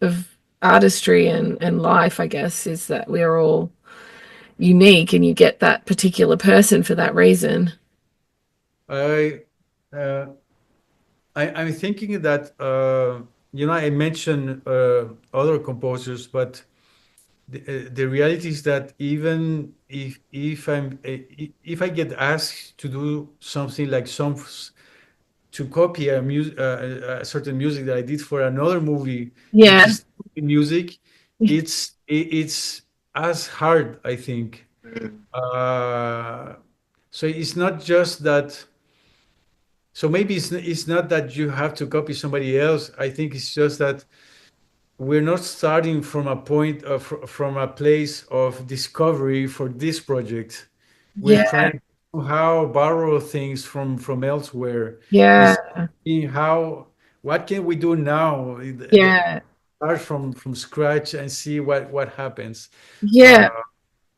Speaker 1: artistry and life, I guess, is that we're all unique and you get that particular person for that reason.
Speaker 2: I uh, I'm thinking that I mentioned other composers, but the reality is that even if I get asked to do something like to copy a certain music that I did for another movie, which
Speaker 1: Yeah.
Speaker 2: is music, it's as hard, I think. Uh, so it's not just that. So maybe it's not that you have to copy somebody else. I think it's just that we're not starting from a point of from a place of discovery for this project. We're
Speaker 1: Yeah.
Speaker 2: trying to somehow borrow things from elsewhere,
Speaker 1: Yeah.
Speaker 2: instead of seeing how what can we do now.
Speaker 1: Yeah.
Speaker 2: Start from scratch and see what happens, uh,
Speaker 1: Yeah.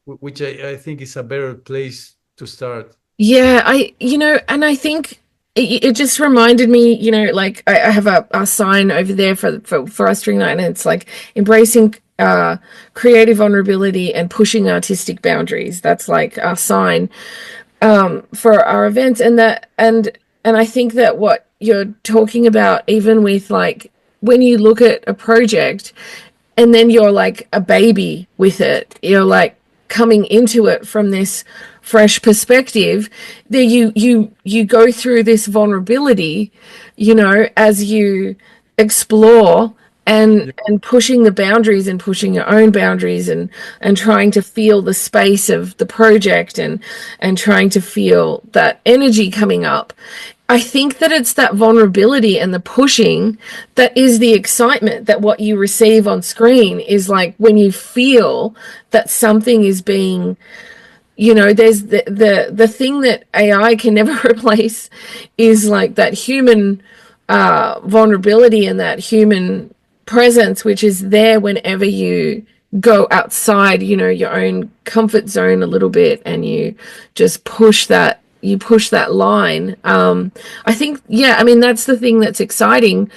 Speaker 2: which I think is a better place to start.
Speaker 1: Yeah, and I think it just reminded me, like I have a sign over there for us during that, and it's like embracing creative vulnerability and pushing artistic boundaries. That's like our sign for our events, and I think that what you're talking about, even with like when you look at a project and then you're like a baby with it, you're like coming into it from this fresh perspective, there you go through this vulnerability, as you explore
Speaker 2: Yeah.
Speaker 1: and pushing the boundaries and pushing your own boundaries and trying to feel the space of the project and trying to feel that energy coming up. I think that it's that vulnerability and the pushing that is the excitement, that what you receive on screen is like when you feel that something is being, there's the thing that AI can never replace is like that human vulnerability and that human presence, which is there whenever you go outside, you know, your own comfort zone a little bit, and you just push that line. I think, yeah, I mean, that's the thing that's exciting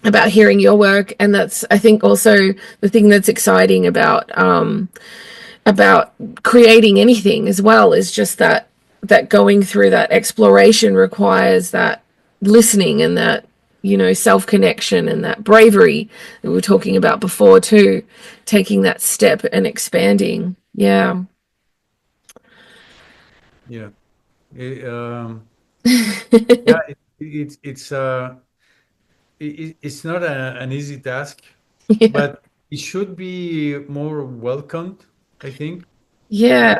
Speaker 1: about hearing your work, and that's, I think, also the thing that's exciting about creating anything as well, is just that going through that exploration requires that listening, and that, you know, self connection, and that bravery that we were talking about before too, taking that step and expanding. Yeah.
Speaker 2: Yeah. It, yeah, it's not an easy task,
Speaker 1: Yeah.
Speaker 2: but it should be more welcomed, I think.
Speaker 1: Yeah.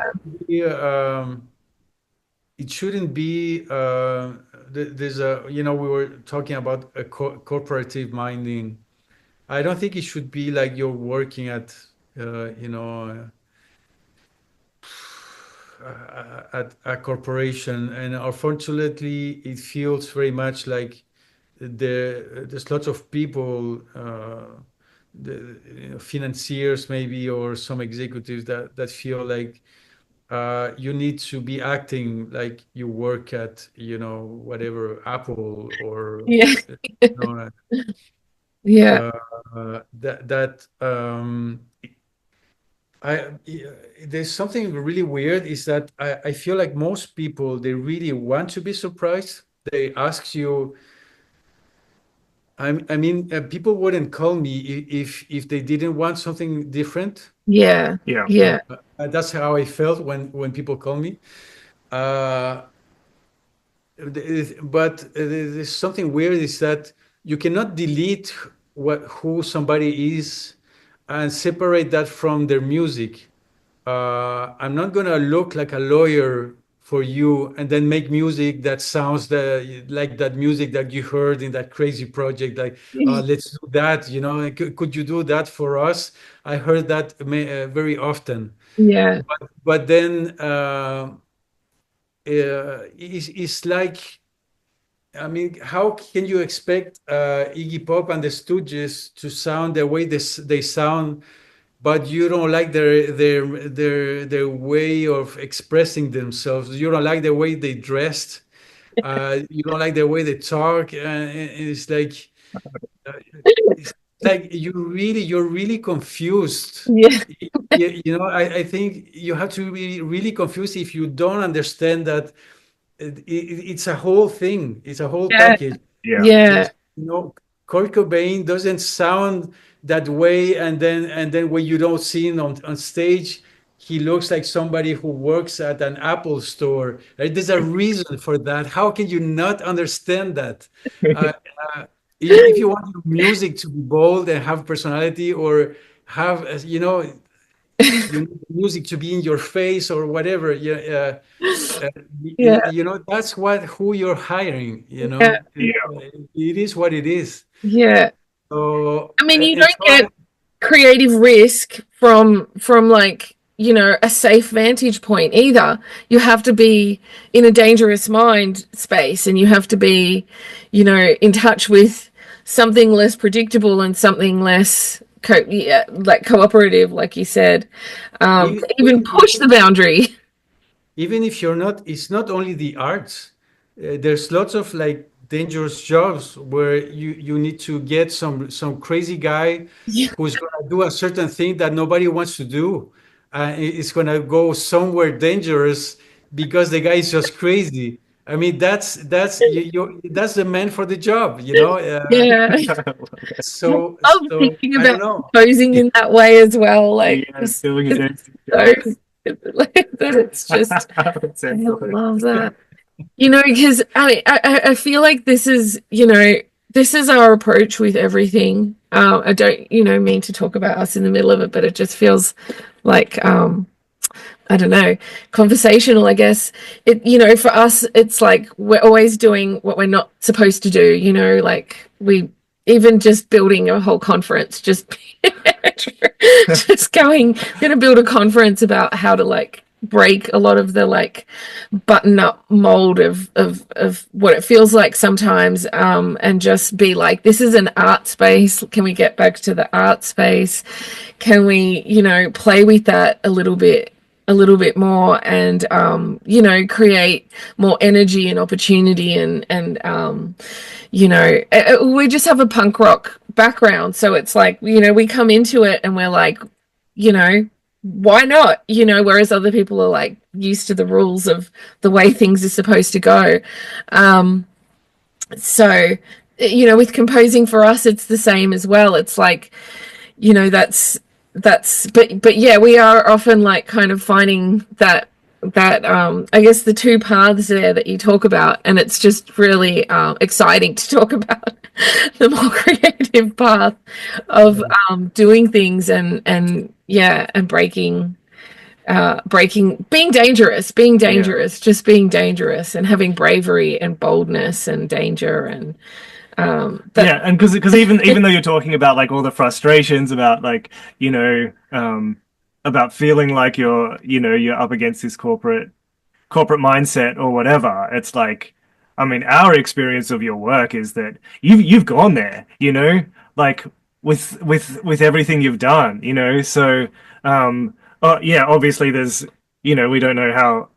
Speaker 2: It shouldn't be there's a, you know, we were talking about a corporative minding. I don't think it should be like you're working at you know, at a corporation, and unfortunately it feels very much like there's lots of people, the, you know, financiers maybe, or some executives that feel like you need to be acting like you work at, you know, whatever, Apple, or
Speaker 1: Yeah.
Speaker 2: you know,
Speaker 1: Yeah.
Speaker 2: uh, that there's something really weird, is that I feel like most people, they really want to be surprised. They ask you, I mean, people wouldn't call me if they didn't want something different.
Speaker 1: Yeah.
Speaker 3: Yeah.
Speaker 1: Yeah.
Speaker 2: That's how I felt when people call me. Uh, but there's something weird, is that you cannot delete who somebody is and separate that from their music. I'm not gonna look like a lawyer for you and then make music that sounds like that music that you heard in that crazy project. Like, let's do that. You know, could you do that for us? I heard that very often.
Speaker 1: Yeah.
Speaker 2: But then it's like, I mean, how can you expect Iggy Pop and the Stooges to sound the way they sound, but you don't like their way of expressing themselves? You don't like the way they dressed. You don't like the way they talk. It's like uh, it's like you're really confused.
Speaker 1: Yeah.
Speaker 2: You know, I think you have to be really confused if you don't understand that it's a whole thing. It's a whole
Speaker 1: Yeah.
Speaker 2: package.
Speaker 3: Yeah.
Speaker 1: Yeah.
Speaker 2: There's, you know, Kurt Cobain doesn't sound that way, and then when you don't see him on stage, he looks like somebody who works at an Apple store. Right? There's a reason for that. How can you not understand that? Uh, uh, if you want your music to be bold and have personality, or have, you know, you need music to be in your face or whatever. Yeah, uh,
Speaker 1: Yeah.
Speaker 2: you know, that's who you're hiring. You
Speaker 1: Yeah.
Speaker 2: know,
Speaker 3: Yeah.
Speaker 2: it is what it is.
Speaker 1: Yeah.
Speaker 2: So
Speaker 1: I mean, you
Speaker 2: and
Speaker 1: don't
Speaker 2: so
Speaker 1: get creative risk from like, you know, a safe vantage point either. You have to be in a dangerous mind space, and you have to be, you know, in touch with something less predictable and something less yeah, like cooperative, like you said. To even push the boundary.
Speaker 2: even if you're not, it's not only the arts. There's lots of like dangerous jobs where you need to get some crazy guy
Speaker 1: Yeah.
Speaker 2: who's gonna do a certain thing that nobody wants to do. It's gonna go somewhere dangerous because the guy is just crazy. I mean, that's the man for the job, you know.
Speaker 1: Yeah. I love
Speaker 2: So
Speaker 1: thinking
Speaker 2: I don't
Speaker 1: about
Speaker 2: know.
Speaker 1: posing in that way as well. Like,
Speaker 3: Yeah.
Speaker 1: just
Speaker 3: Doing it.
Speaker 1: it's so like that. It's just, I
Speaker 3: Exactly.
Speaker 1: love that. You know, because I feel like this is, you know, this is our approach with everything. I don't, you know, mean to talk about us in the middle of it, but it just feels like, I don't know, conversational, I guess. It, you know, for us, it's like we're always doing what we're not supposed to do, you know, like we even just building a whole conference, just just going, going to build a conference about how to like break a lot of the like button up mold of what it feels like sometimes, and just be like, this is an art space. Can we get back to the art space? Can we, play with that a little bit more, and create more energy and opportunity, and we just have a punk rock background, so it's like, we come into it and we're like, why not? Whereas other people are like used to the rules of the way things are supposed to go. So, with composing for us, it's the same as well. It's like, but yeah, we are often like kind of finding that I guess the two paths there that you talk about, and it's just really exciting to talk about the more creative path of doing things, and yeah, and being dangerous, just being dangerous, and having bravery and boldness and danger, and
Speaker 3: yeah, and because even though you're talking about like all the frustrations about like about feeling like you're up against this corporate mindset or whatever, it's like, I mean, our experience of your work is that you've gone there, like with everything you've done, so yeah, obviously there's, we don't know how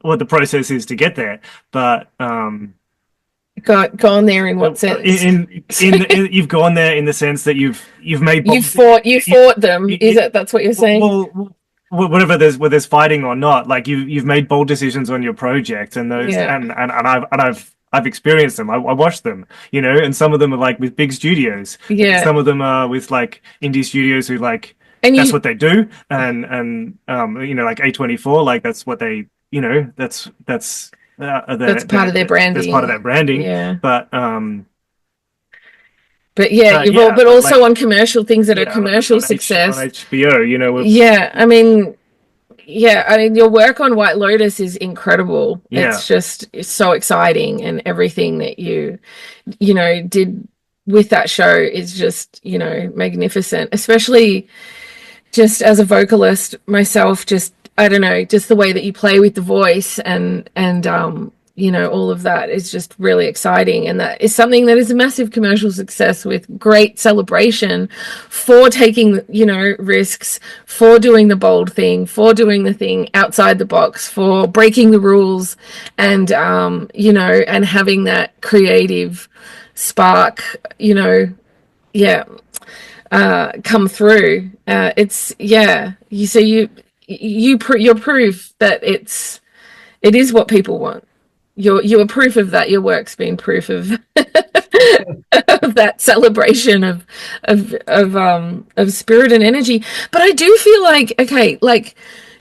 Speaker 3: what the process is to get there, but
Speaker 1: gone there in what sense?
Speaker 3: You've gone there in the sense that you've made
Speaker 1: you fought them. Is it, that's what you're saying?
Speaker 3: Well, whatever where there's fighting or not, like you've made bold decisions on your project, and those,
Speaker 1: Yeah.
Speaker 3: and I've experienced them. I watched them, and some of them are like with big studios.
Speaker 1: Yeah.
Speaker 3: Some of them are with like indie studios who like,
Speaker 1: And
Speaker 3: that's what they do, and like A24, like that's what they, that's part of their branding. That's part of their branding.
Speaker 1: Yeah.
Speaker 3: But
Speaker 1: yeah, but also like, on commercial things that are commercial success.
Speaker 3: On HBO,
Speaker 1: yeah, I mean, your work on White Lotus is incredible. Yeah. It's just so exciting, and everything that you did with that show is just, magnificent, especially just as a vocalist myself. Just, I don't know, just the way that you play with the voice, and all of that is just really exciting. And that is something that is a massive commercial success, with great celebration for taking, risks, for doing the bold thing, for doing the thing outside the box, for breaking the rules, and, and having that creative spark, come through. It's, you're proof that it is what people want. You're proof of that. Your work's been proof of of that celebration of spirit and energy. But I do feel like, okay, like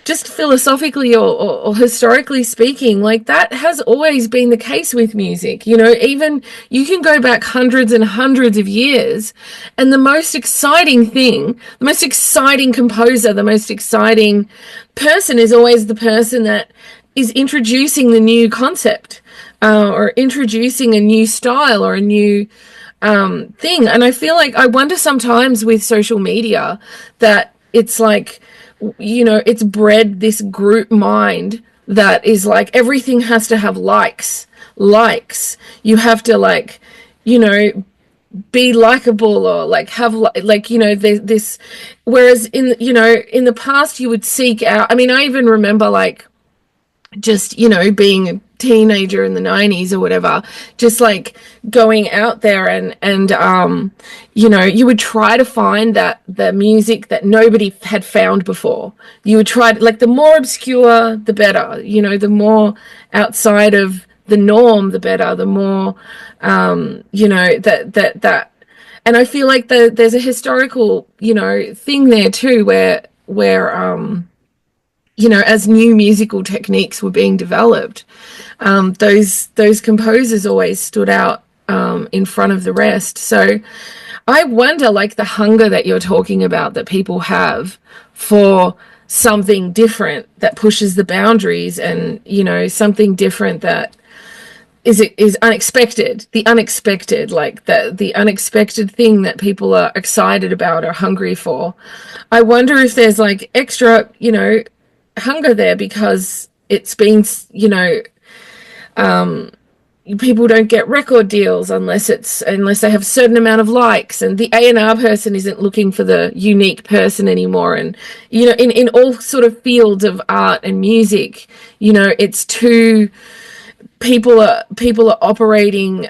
Speaker 1: just philosophically or historically speaking, like that has always been the case with music. Even you can go back hundreds and hundreds of years, and the most exciting thing, the most exciting composer, the most exciting person is always the person that is introducing the new concept, or introducing a new style or a new thing. And I feel like, I wonder sometimes with social media that it's like, it's bred this group mind that is like, everything has to have likes. You have to, like, be likable, or like have there's this, whereas in the past you would seek out, I mean, I even remember like just being a teenager in the 90s or whatever, just like going out there and you would try to find the music that nobody had found before. You would try, like, the more obscure the better, the more outside of the norm the better, the more that and I feel like there's a historical thing there too, where as new musical techniques were being developed, those composers always stood out in front of the rest. So I wonder, like, the hunger that you're talking about that people have for something different that pushes the boundaries, and something different that is unexpected, the unexpected, like the unexpected thing that people are excited about or hungry for. I wonder if there's like extra, hunger there because it's been, you know, people don't get record deals unless they have a certain amount of likes, and the A&R person isn't looking for the unique person anymore. And you know, in all sort of fields of art and music, you know, it's too people are operating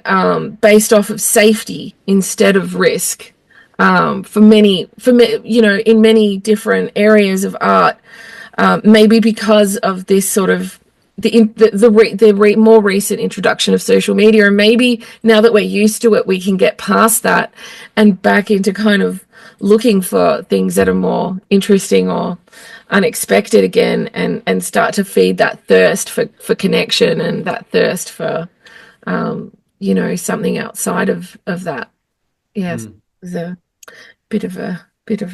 Speaker 1: based off of safety instead of risk. You know, in many different areas of art, maybe because of this sort of more recent introduction of social media, and maybe now that we're used to it, we can get past that and back into kind of looking for things that are more interesting or unexpected again, and start to feed that thirst for connection and that thirst for you know, something outside of that. Yes, it
Speaker 2: Mm.
Speaker 1: was a bit of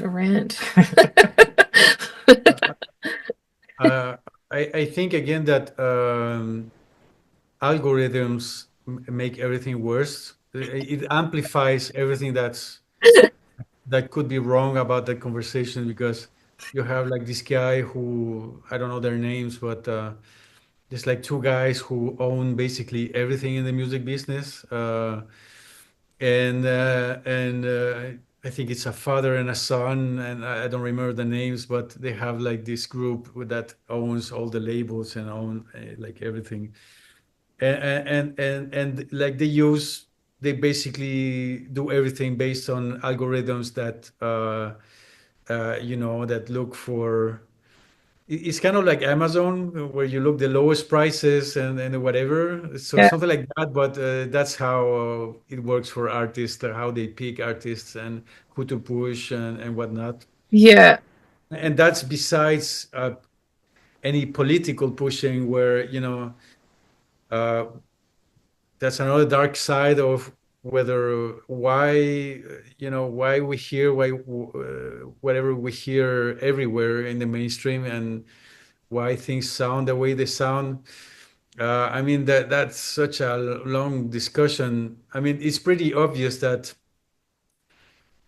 Speaker 1: a rant.
Speaker 2: Uh, uh, I think again that algorithms make everything worse. It amplifies everything that could be wrong about the conversation, because you have like this guy who, I don't know their names, but there's like two guys who own basically everything in the music business. And I think it's a father and a son, and I don't remember the names, but they have like this group that owns all the labels and own like everything. And like they basically do everything based on algorithms that you know, that look for, it's kind of like Amazon, where you look the lowest prices and whatever. So
Speaker 1: Yeah,
Speaker 2: something like that, but that's how it works for artists, how they pick artists and who to push and whatnot.
Speaker 1: yeah,
Speaker 2: And that's besides any political pushing, where, you know, uh, that's another dark side of whether why, you know, why we hear whatever we hear everywhere in the mainstream, and why things sound the way they sound. I mean, that's such a long discussion. I mean, it's pretty obvious that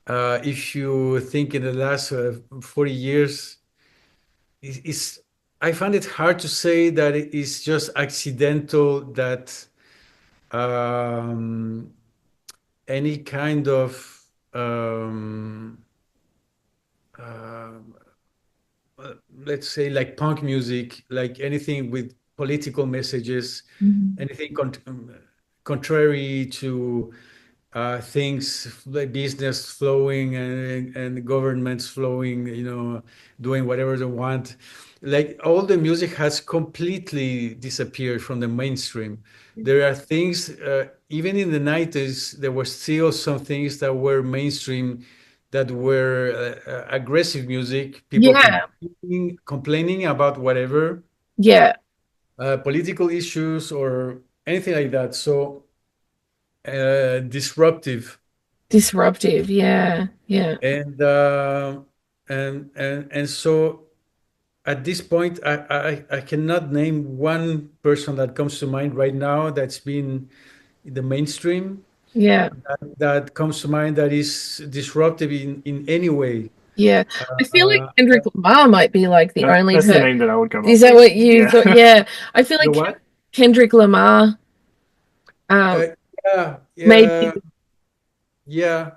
Speaker 2: if you think in the last 40 years, it's, I find it hard to say that it is just accidental that um, any kind of uh, let's say like punk music, like anything with political messages, anything contrary to things like business flowing and governments flowing, you know, doing whatever they want. Like all the music has completely disappeared from the mainstream. There are things, even in the 90s, there were still some things that were mainstream, that were aggressive music, people
Speaker 1: yeah,
Speaker 2: complaining about whatever,
Speaker 1: yeah.
Speaker 2: political issues or anything like that. So disruptive.
Speaker 1: Disruptive. Yeah, yeah,
Speaker 2: And and so at this point, I cannot name one person that comes to mind right now that's been in the mainstream,
Speaker 1: yeah,
Speaker 2: that comes to mind, that is disruptive in any way.
Speaker 1: yeah. I feel like
Speaker 2: Uh,
Speaker 1: Kendrick Lamar might be like the only
Speaker 3: That's the
Speaker 1: per.
Speaker 3: name that I would come
Speaker 1: Is
Speaker 3: up
Speaker 1: that
Speaker 3: with.
Speaker 1: what you
Speaker 3: Yeah.
Speaker 1: thought? Yeah, I feel
Speaker 2: the
Speaker 1: like
Speaker 2: what?
Speaker 1: Kendrick Lamar, um,
Speaker 2: Uh, yeah,
Speaker 1: maybe
Speaker 2: yeah, yeah.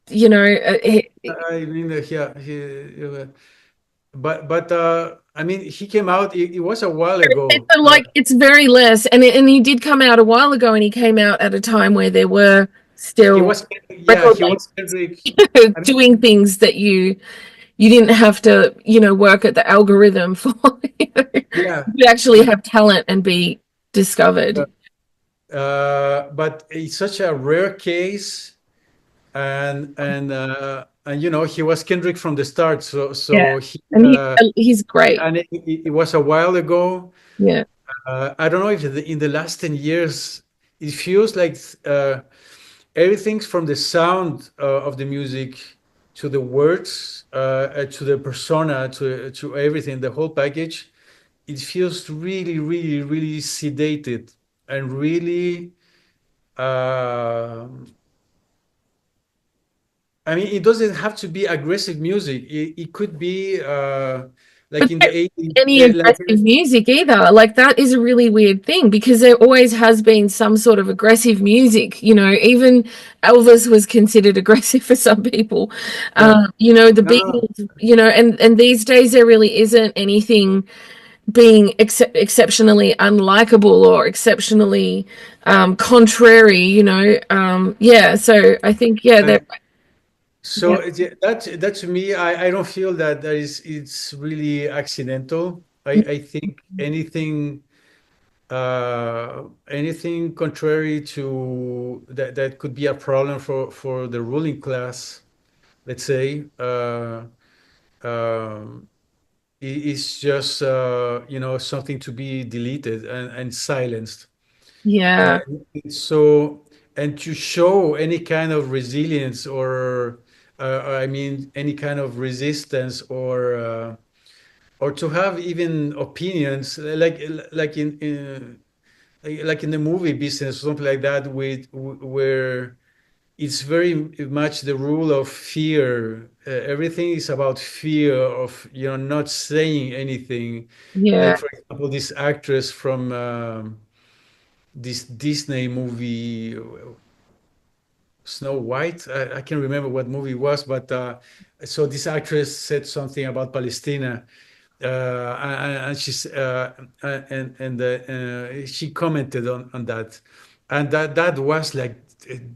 Speaker 1: you know,
Speaker 2: I mean, yeah, but I mean, he came out. It was a while ago.
Speaker 1: like it's very less, and he did come out a while ago, and he came out at a time where there were
Speaker 2: He
Speaker 1: still
Speaker 2: was, yeah,
Speaker 1: record
Speaker 2: he was Kendrick.
Speaker 1: labels
Speaker 2: I mean,
Speaker 1: doing things that you didn't have to, you know, work at the algorithm for. You know,
Speaker 2: yeah,
Speaker 1: you actually
Speaker 2: yeah.
Speaker 1: have talent and be discovered.
Speaker 2: But it's such a rare case, and you know, he was Kendrick from the start.
Speaker 1: Yeah,
Speaker 2: So he
Speaker 1: and he's great.
Speaker 2: and it was a while ago.
Speaker 1: Yeah,
Speaker 2: I don't know if in the last 10 years, it feels like everything from the sound of the music to the words, to the persona, to everything, the whole package. It feels really, really, really sedated and really. Uh, I mean, it doesn't have to be aggressive music. It could be like in the 80s,
Speaker 1: any
Speaker 2: like
Speaker 1: aggressive music either. Like that is a really weird thing because there always has been some sort of aggressive music. Even Elvis was considered aggressive for some people.
Speaker 2: yeah,
Speaker 1: The
Speaker 2: no, no,
Speaker 1: Beatles, and these days there really isn't anything being exceptionally unlikable or exceptionally contrary. Yeah. So I think
Speaker 2: uh,
Speaker 1: yeah, yeah,
Speaker 2: so that to me, I don't feel that it's really accidental. I think anything contrary to that could be a problem for the ruling class, let's say, um, is just something to be deleted and silenced.
Speaker 1: yeah,
Speaker 2: So, and to show any kind of resilience or, I mean, any kind of resistance or to have even opinions, like in the movie business, something like that, where it's very much the rule of fear. Everything is about fear of, not saying anything.
Speaker 1: yeah,
Speaker 2: Like, for example, this actress from this Disney movie, Snow White. I can't remember what movie it was, but so this actress said something about Palestine, and she commented on that, and that was like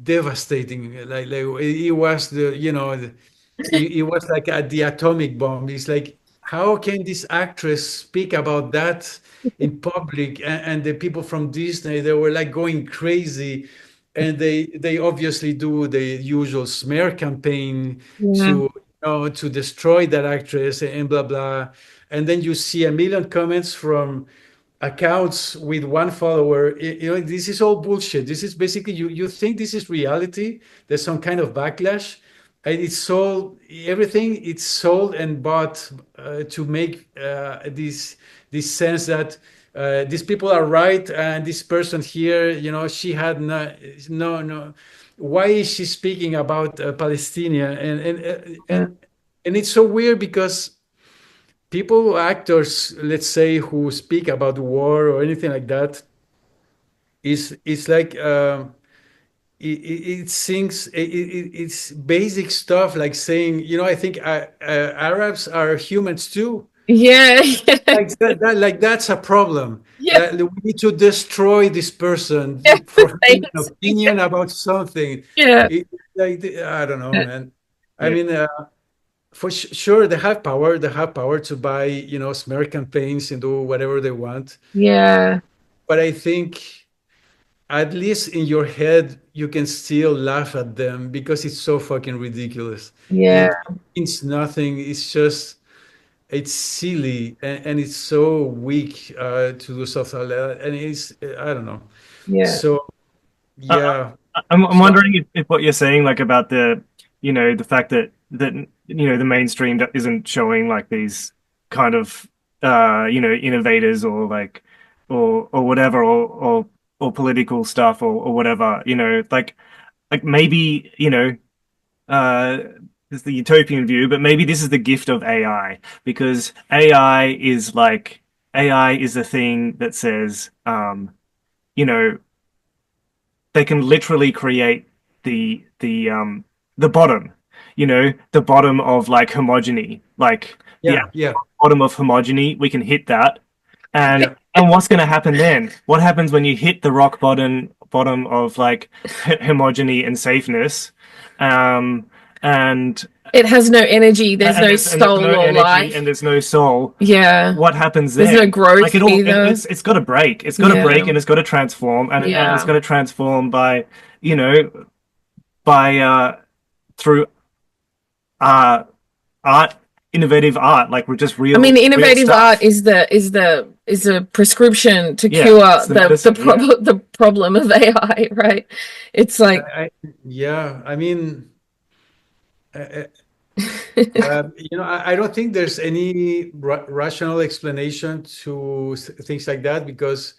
Speaker 2: devastating. Like it was it was like at the atomic bomb. It's like, how can this actress speak about that in public? And the people from Disney, they were like going crazy, and they obviously do the usual smear campaign
Speaker 1: yeah,
Speaker 2: to destroy that actress and blah blah. And then you see a million comments from accounts with one follower. This is all bullshit. This is basically, you think this is reality. There's some kind of backlash, and it's sold. Everything it's sold and bought to make this sense that these people are right, and this person here, she had no. Why is she speaking about Palestinian?
Speaker 1: yeah,
Speaker 2: And it's so weird because people, actors, let's say, who speak about war or anything like that, is like it sings it's basic stuff like saying, I think Arabs are humans too.
Speaker 1: yeah,
Speaker 2: Like like that's a problem.
Speaker 1: yeah,
Speaker 2: That we need to destroy this person
Speaker 1: yeah.
Speaker 2: for having an
Speaker 1: Yeah.
Speaker 2: opinion about something.
Speaker 1: Yeah,
Speaker 2: It, like I don't know, man. I
Speaker 3: Yeah.
Speaker 2: mean, for sure, they have power. They have power to buy, smear campaigns and do whatever they want.
Speaker 1: yeah,
Speaker 2: But I think, at least in your head, you can still laugh at them because it's so fucking ridiculous.
Speaker 1: yeah,
Speaker 2: It means nothing. It's silly, and it's so weak to do something like that. And I don't know.
Speaker 1: yeah,
Speaker 2: So
Speaker 3: I,
Speaker 2: yeah.
Speaker 3: I'm
Speaker 2: So
Speaker 3: wondering if what you're saying, like about the fact that the mainstream that isn't showing like these kind of innovators or like or whatever or political stuff or whatever, like maybe uh it's the utopian view, but maybe this is the gift of AI because AI is a thing that says you know they can literally create the bottom, the bottom of like homogeny, like the
Speaker 2: yeah, yeah,
Speaker 3: bottom of homogeny. We can hit that, and
Speaker 2: yeah.
Speaker 3: and what's going to happen then? What happens when you hit the rock bottom of like homogeny and safeness? Um, and
Speaker 1: it has no energy. There's no
Speaker 3: there's no
Speaker 1: soul or
Speaker 3: energy and
Speaker 1: life.
Speaker 3: there's no soul.
Speaker 1: Yeah,
Speaker 3: What happens
Speaker 1: there's no
Speaker 3: then? Like
Speaker 1: growth
Speaker 3: it all,
Speaker 1: either.
Speaker 3: it's got to break. It's got to break
Speaker 1: Yeah,
Speaker 3: and it's got to transform, and it's
Speaker 1: yeah.
Speaker 3: got to transform by, you know, by through uh art, innovative art, like we're just
Speaker 1: I mean,
Speaker 3: real
Speaker 1: innovative art
Speaker 3: stuff.
Speaker 1: is a prescription to
Speaker 3: Yeah,
Speaker 1: cure
Speaker 3: it's the medicine. Yeah,
Speaker 1: the problem of AI, right? It's like,
Speaker 2: Yeah. I mean, uh, I don't think there's any rational explanation to things like that, because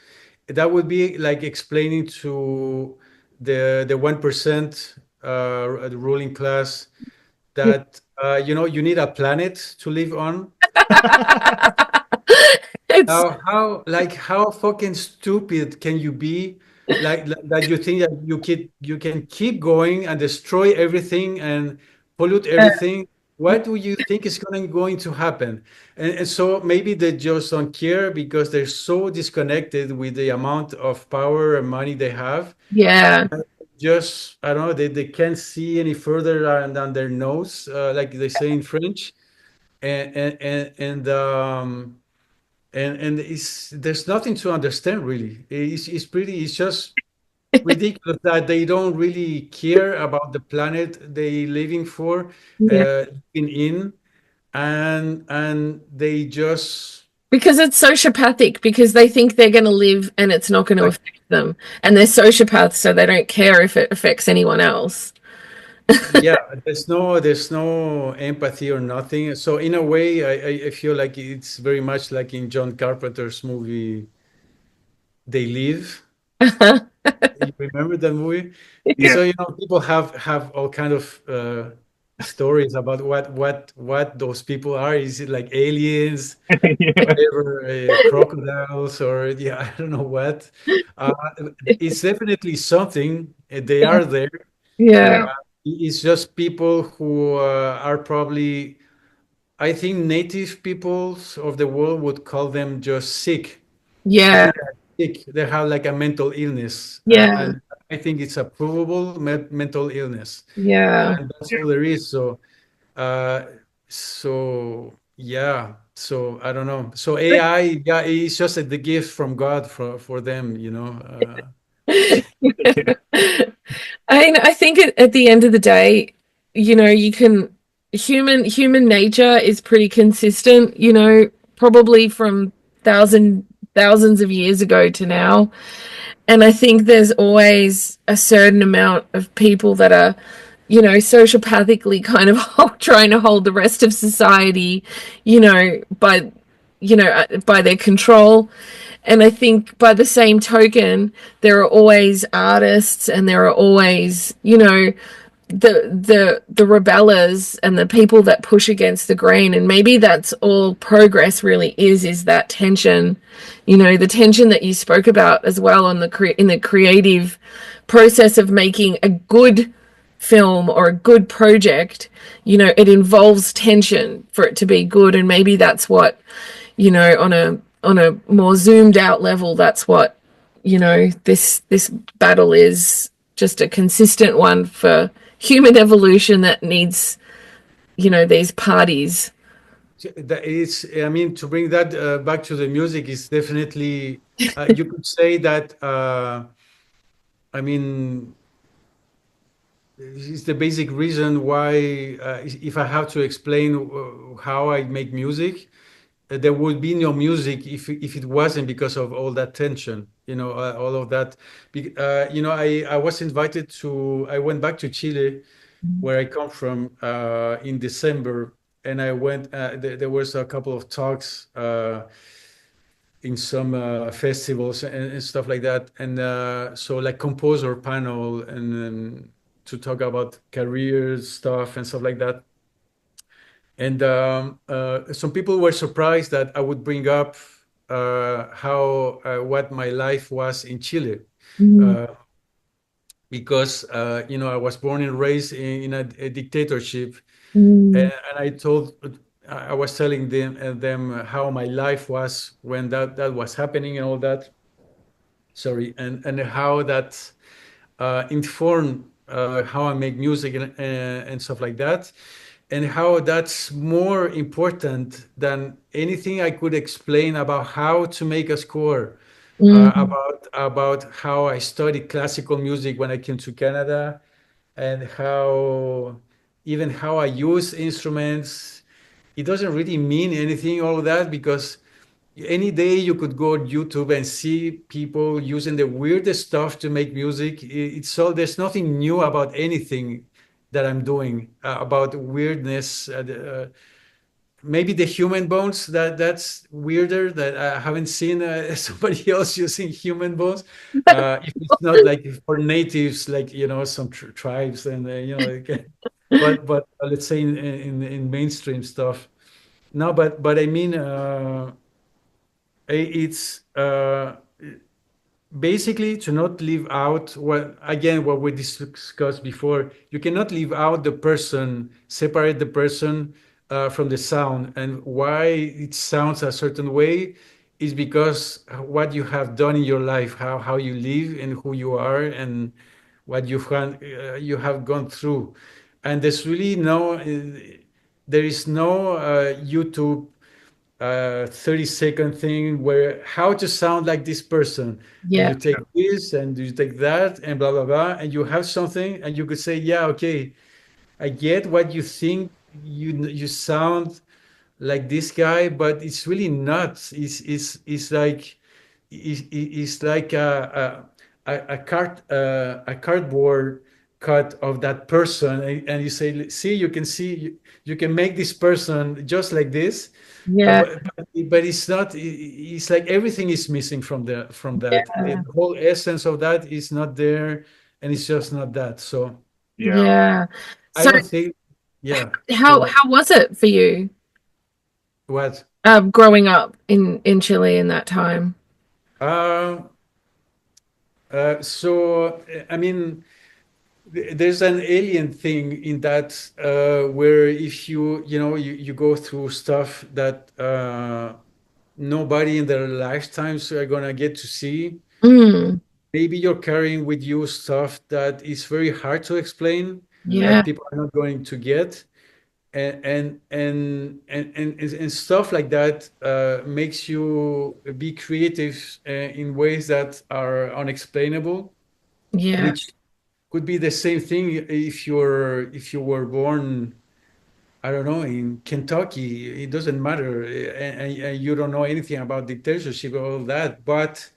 Speaker 2: that would be like explaining to the 1%, the ruling class, that you need a planet to live on.
Speaker 1: It's
Speaker 2: How fucking stupid can you be? That you think that you can keep going and destroy everything and pollute everything. What do you think is going to happen? And so maybe they just don't care because they're so disconnected with the amount of power and money they have.
Speaker 1: yeah,
Speaker 2: Just I don't know, they can't see any further than their nose, like they say in French. And it's there's nothing to understand really. It's just ridiculous that they don't really care about the planet they living for,
Speaker 1: yeah.
Speaker 2: living in, and they just
Speaker 1: Because it's sociopathic, because they think they're going to live and it's not going to
Speaker 2: like
Speaker 1: affect them. And they're sociopaths, so they don't care if it affects anyone else.
Speaker 2: yeah, there's no empathy or nothing. So in a way, I feel like it's very much like in John Carpenter's movie They Live. You remember that movie?
Speaker 3: Yeah.
Speaker 2: So people have all kind of stories about what those people are. Is it like aliens,
Speaker 3: Yeah.
Speaker 2: whatever, crocodiles, or yeah, I don't know what. Uh, it's definitely something. They are there.
Speaker 1: Yeah,
Speaker 2: It's just people who are probably, I think, native peoples of the world would call them just sick. I
Speaker 1: yeah,
Speaker 2: think they're sick. They have like a mental illness,
Speaker 1: yeah,
Speaker 2: and I think it's a provable mental illness,
Speaker 1: yeah.
Speaker 2: and that's all there is. Uh, so yeah. So I don't know. So AI, yeah, it's just the gift from God for them.
Speaker 3: Yeah.
Speaker 1: I think at the end of the day, you can human nature is pretty consistent, probably from thousands of years ago to now. And I think there's always a certain amount of people that are, sociopathically kind of trying to hold the rest of society, by by their control. And I think by the same token, there are always artists and there are always, the rebellers and the people that push against the grain. And maybe that's all progress really is that tension, the tension that you spoke about as well on in the creative process of making a good film or a good project. It involves tension for it to be good. And maybe that's what, on a more zoomed out level, that's what, this battle is, just a consistent one for human evolution that needs, these parties.
Speaker 2: That is, I mean, to bring that back to the music is definitely, you could say that, I mean, it's the basic reason why, if I have to explain how I make music, there would be no music if it wasn't because of all that tension, all of that. I went back to Chile, where I come from, in December, and I went. There was a couple of talks in some festivals and stuff like that, and so like composer panel and to talk about career stuff and stuff like that. And some people were surprised that I would bring up how what my life was in Chile,
Speaker 1: Mm,
Speaker 2: uh, because I was born and raised in a dictatorship,
Speaker 1: mm,
Speaker 2: and I was telling them how my life was when that was happening and all that. Sorry, and how that informed how I make music and stuff like that, and how that's more important than anything I could explain about how to make a score,
Speaker 1: mm,
Speaker 2: about how I studied classical music when I came to Canada, and how I use instruments. It doesn't really mean anything, all of that, because any day you could go on YouTube and see people using the weirdest stuff to make music. It's all there's nothing new about anything that I'm doing about weirdness. Maybe the human bones, that's weirder, that I haven't seen somebody else using human bones. If it's not like for natives, like some tribes and but let's say in mainstream stuff. no, but I mean, it's basically to not leave out what again what we discussed before. You cannot leave out the person, separate the person from the sound, and why it sounds a certain way is because what you have done in your life, how you live and who you are and what you have gone through. And there's really no there is no YouTube 30-second thing where how to sound like this person, and
Speaker 1: Yeah.
Speaker 2: you take this and you take that and blah blah blah, and you have something and you could say, yeah, okay, I get what you think, you sound like this guy, but it's really not. It's like it's like a cardboard cut of that person, and you say, see, you can see you can make this person just like this,
Speaker 1: Yeah.
Speaker 2: but it's not. It's like everything is missing from that. The
Speaker 1: Yeah.
Speaker 2: whole essence of that is not there, and it's just not that. So
Speaker 3: Yeah.
Speaker 1: Yeah.
Speaker 2: I
Speaker 1: So
Speaker 2: don't think. Yeah.
Speaker 1: how
Speaker 2: Go ahead.
Speaker 1: how was it for you
Speaker 2: What?
Speaker 1: growing up in Chile in that time?
Speaker 2: Uh, I mean, there's an alien thing in that where if you go through stuff that nobody in their lifetimes are gonna get to see.
Speaker 1: Mm,
Speaker 2: Maybe you're carrying with you stuff that is very hard to explain,
Speaker 1: yeah.
Speaker 2: that people are not going to get, and stuff like that makes you be creative in ways that are unexplainable,
Speaker 1: Yeah.
Speaker 2: which could be the same thing if you were born, I don't know, in Kentucky. It doesn't matter, and you don't know anything about dictatorship or all that, but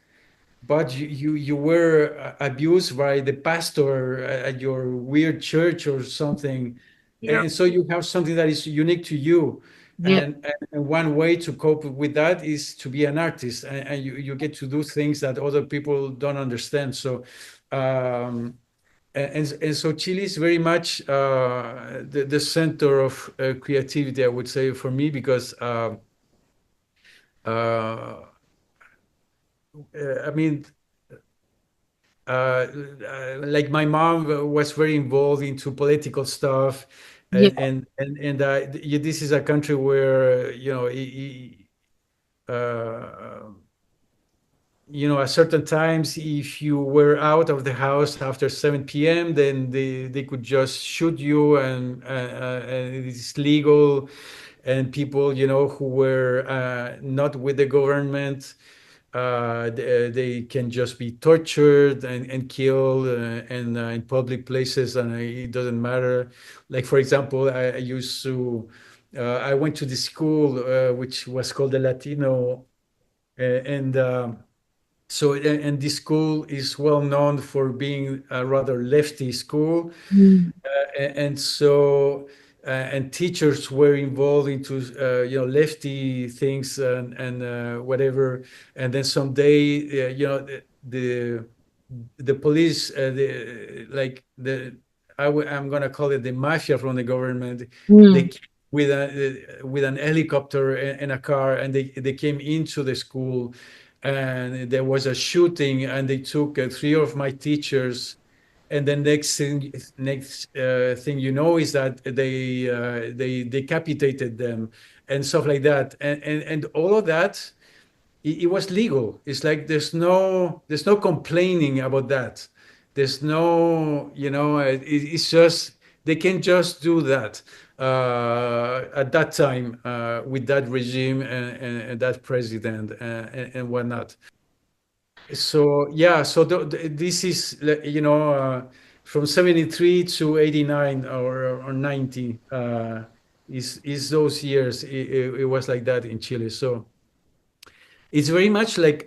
Speaker 2: you were abused by the pastor at your weird church or something,
Speaker 3: Yeah.
Speaker 2: and so you have something that is unique to you.
Speaker 1: Yeah.
Speaker 2: And one way to cope with that is to be an artist, and you get to do things that other people don't understand. So um, and so Chile is very much the center of creativity, I would say, for me, because uh, I mean, like my mom was very involved into political stuff,
Speaker 1: Yeah.
Speaker 2: this is a country where uh, at certain times, if you were out of the house after 7 p.m., then they could just shoot you, and it's legal. And people, who were not with the government, they can just be tortured and killed, and in public places, and it doesn't matter. Like, for example, I went to the school which was called the Latino, and and this school is well known for being a rather lefty school,
Speaker 1: Mm,
Speaker 2: and so and teachers were involved into lefty things and whatever. And then someday the police, I'm gonna call it the mafia from the government. They
Speaker 1: mm,
Speaker 2: came with an helicopter and a car, and they came into the school, and there was a shooting, and they took three of my teachers. And then next thing is that they decapitated them and stuff like that, and all of that, it was legal. It's like there's no complaining about that. There's no, it's just they can just do that at that time with that regime and that president and whatnot. So yeah, so this is from 73 to 89 or 90 is those years. It was like that in Chile. So it's very much like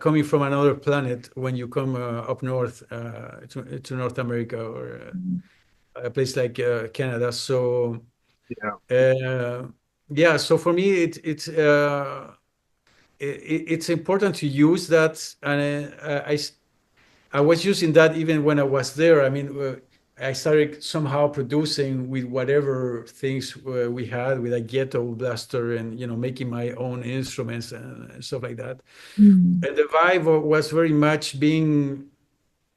Speaker 2: coming from another planet when you come up north to North America or a place like Canada. So
Speaker 3: Yeah.
Speaker 2: uh, yeah, so for me it's important to use that, and I was using that even when I was there. I mean, I started somehow producing with whatever things we had with a ghetto blaster and making my own instruments and stuff like that.
Speaker 1: Mm.
Speaker 2: And the vibe was very much being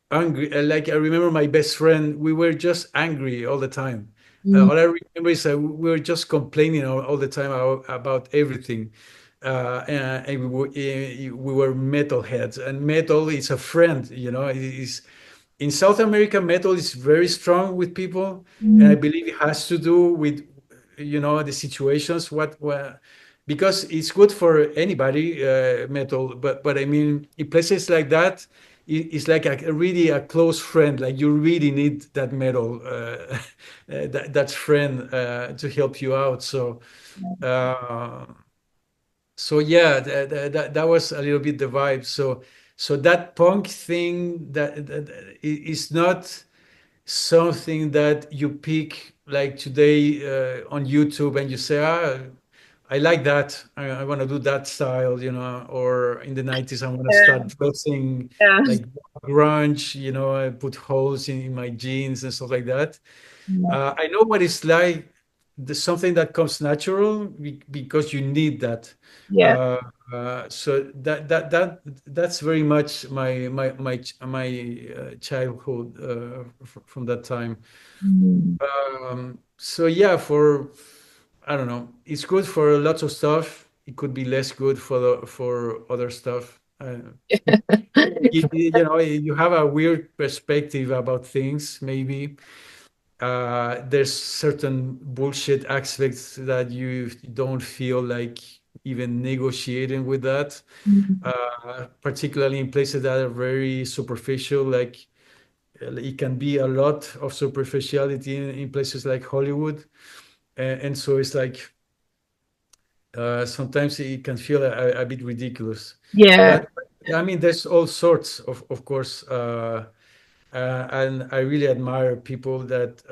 Speaker 2: angry. Like I remember my best friend, we were just angry all the time.
Speaker 1: Mm.
Speaker 2: All I remember is that we were just complaining all the time about everything. And we were metalheads, and metal is a friend. It is in South America, metal is very strong with people, and I
Speaker 1: Mm.
Speaker 2: believe it has to do with the situations. Because it's good for anybody, metal, but I mean, in places like that, it's like really a close friend. Like you really need that metal, that friend to help you out. Uh, so yeah, that was a little bit the vibe. So that punk thing that is not something that you pick like today on YouTube and you say, I like that. I want to do that style, or in the 90s, I want to
Speaker 1: Yeah.
Speaker 2: start dressing
Speaker 1: Yeah.
Speaker 2: like grunge, I put holes in my jeans and stuff like that. I know what it's like. There's something that comes natural because you need that.
Speaker 1: Yeah.
Speaker 2: Uh, so that's very much my childhood from that time.
Speaker 1: Mm.
Speaker 2: So yeah, for I don't know, it's good for lots of stuff. It could be less good for other stuff. You have a weird perspective about things, maybe. There's certain bullshit aspects that you don't feel like even negotiating with that,
Speaker 1: Mm.
Speaker 2: particularly in places that are very superficial. Like it can be a lot of superficiality in places like Hollywood, and so it's like sometimes it can feel a bit ridiculous.
Speaker 1: Yeah.
Speaker 2: But I mean, there's all sorts of course, and I really admire people that.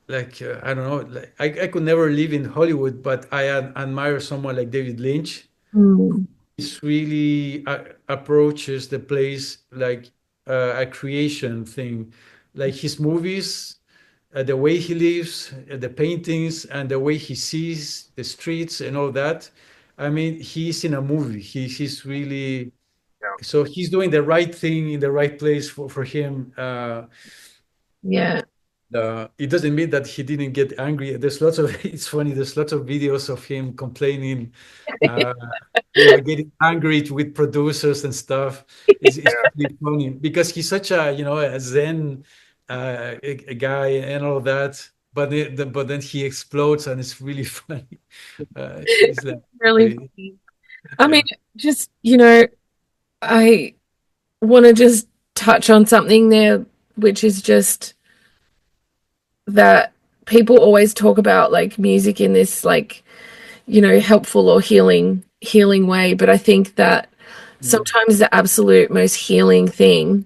Speaker 2: Like I don't know, like I could never live in Hollywood, but I admire someone like David Lynch.
Speaker 1: Mm.
Speaker 2: He really approaches the place like a creation thing, like his movies, the way he lives, the paintings, and the way he sees the streets and all that. I mean, he's in a movie. He's really,
Speaker 3: Yeah.
Speaker 2: so he's doing the right thing in the right place for him.
Speaker 1: Yeah.
Speaker 2: It doesn't mean that he didn't get angry. There's lots of, it's funny, there's lots of videos of him complaining, uh, getting angry with producers and stuff. It's really funny because he's such a Zen a guy and all that. But then he explodes and it's really funny. It's like,
Speaker 1: Really
Speaker 2: really,
Speaker 1: funny. I mean,
Speaker 2: yeah.
Speaker 1: just, I want to just touch on something there, which is just that people always talk about like music in this like, helpful or healing way, but I think that
Speaker 2: Mm.
Speaker 1: sometimes the absolute most healing thing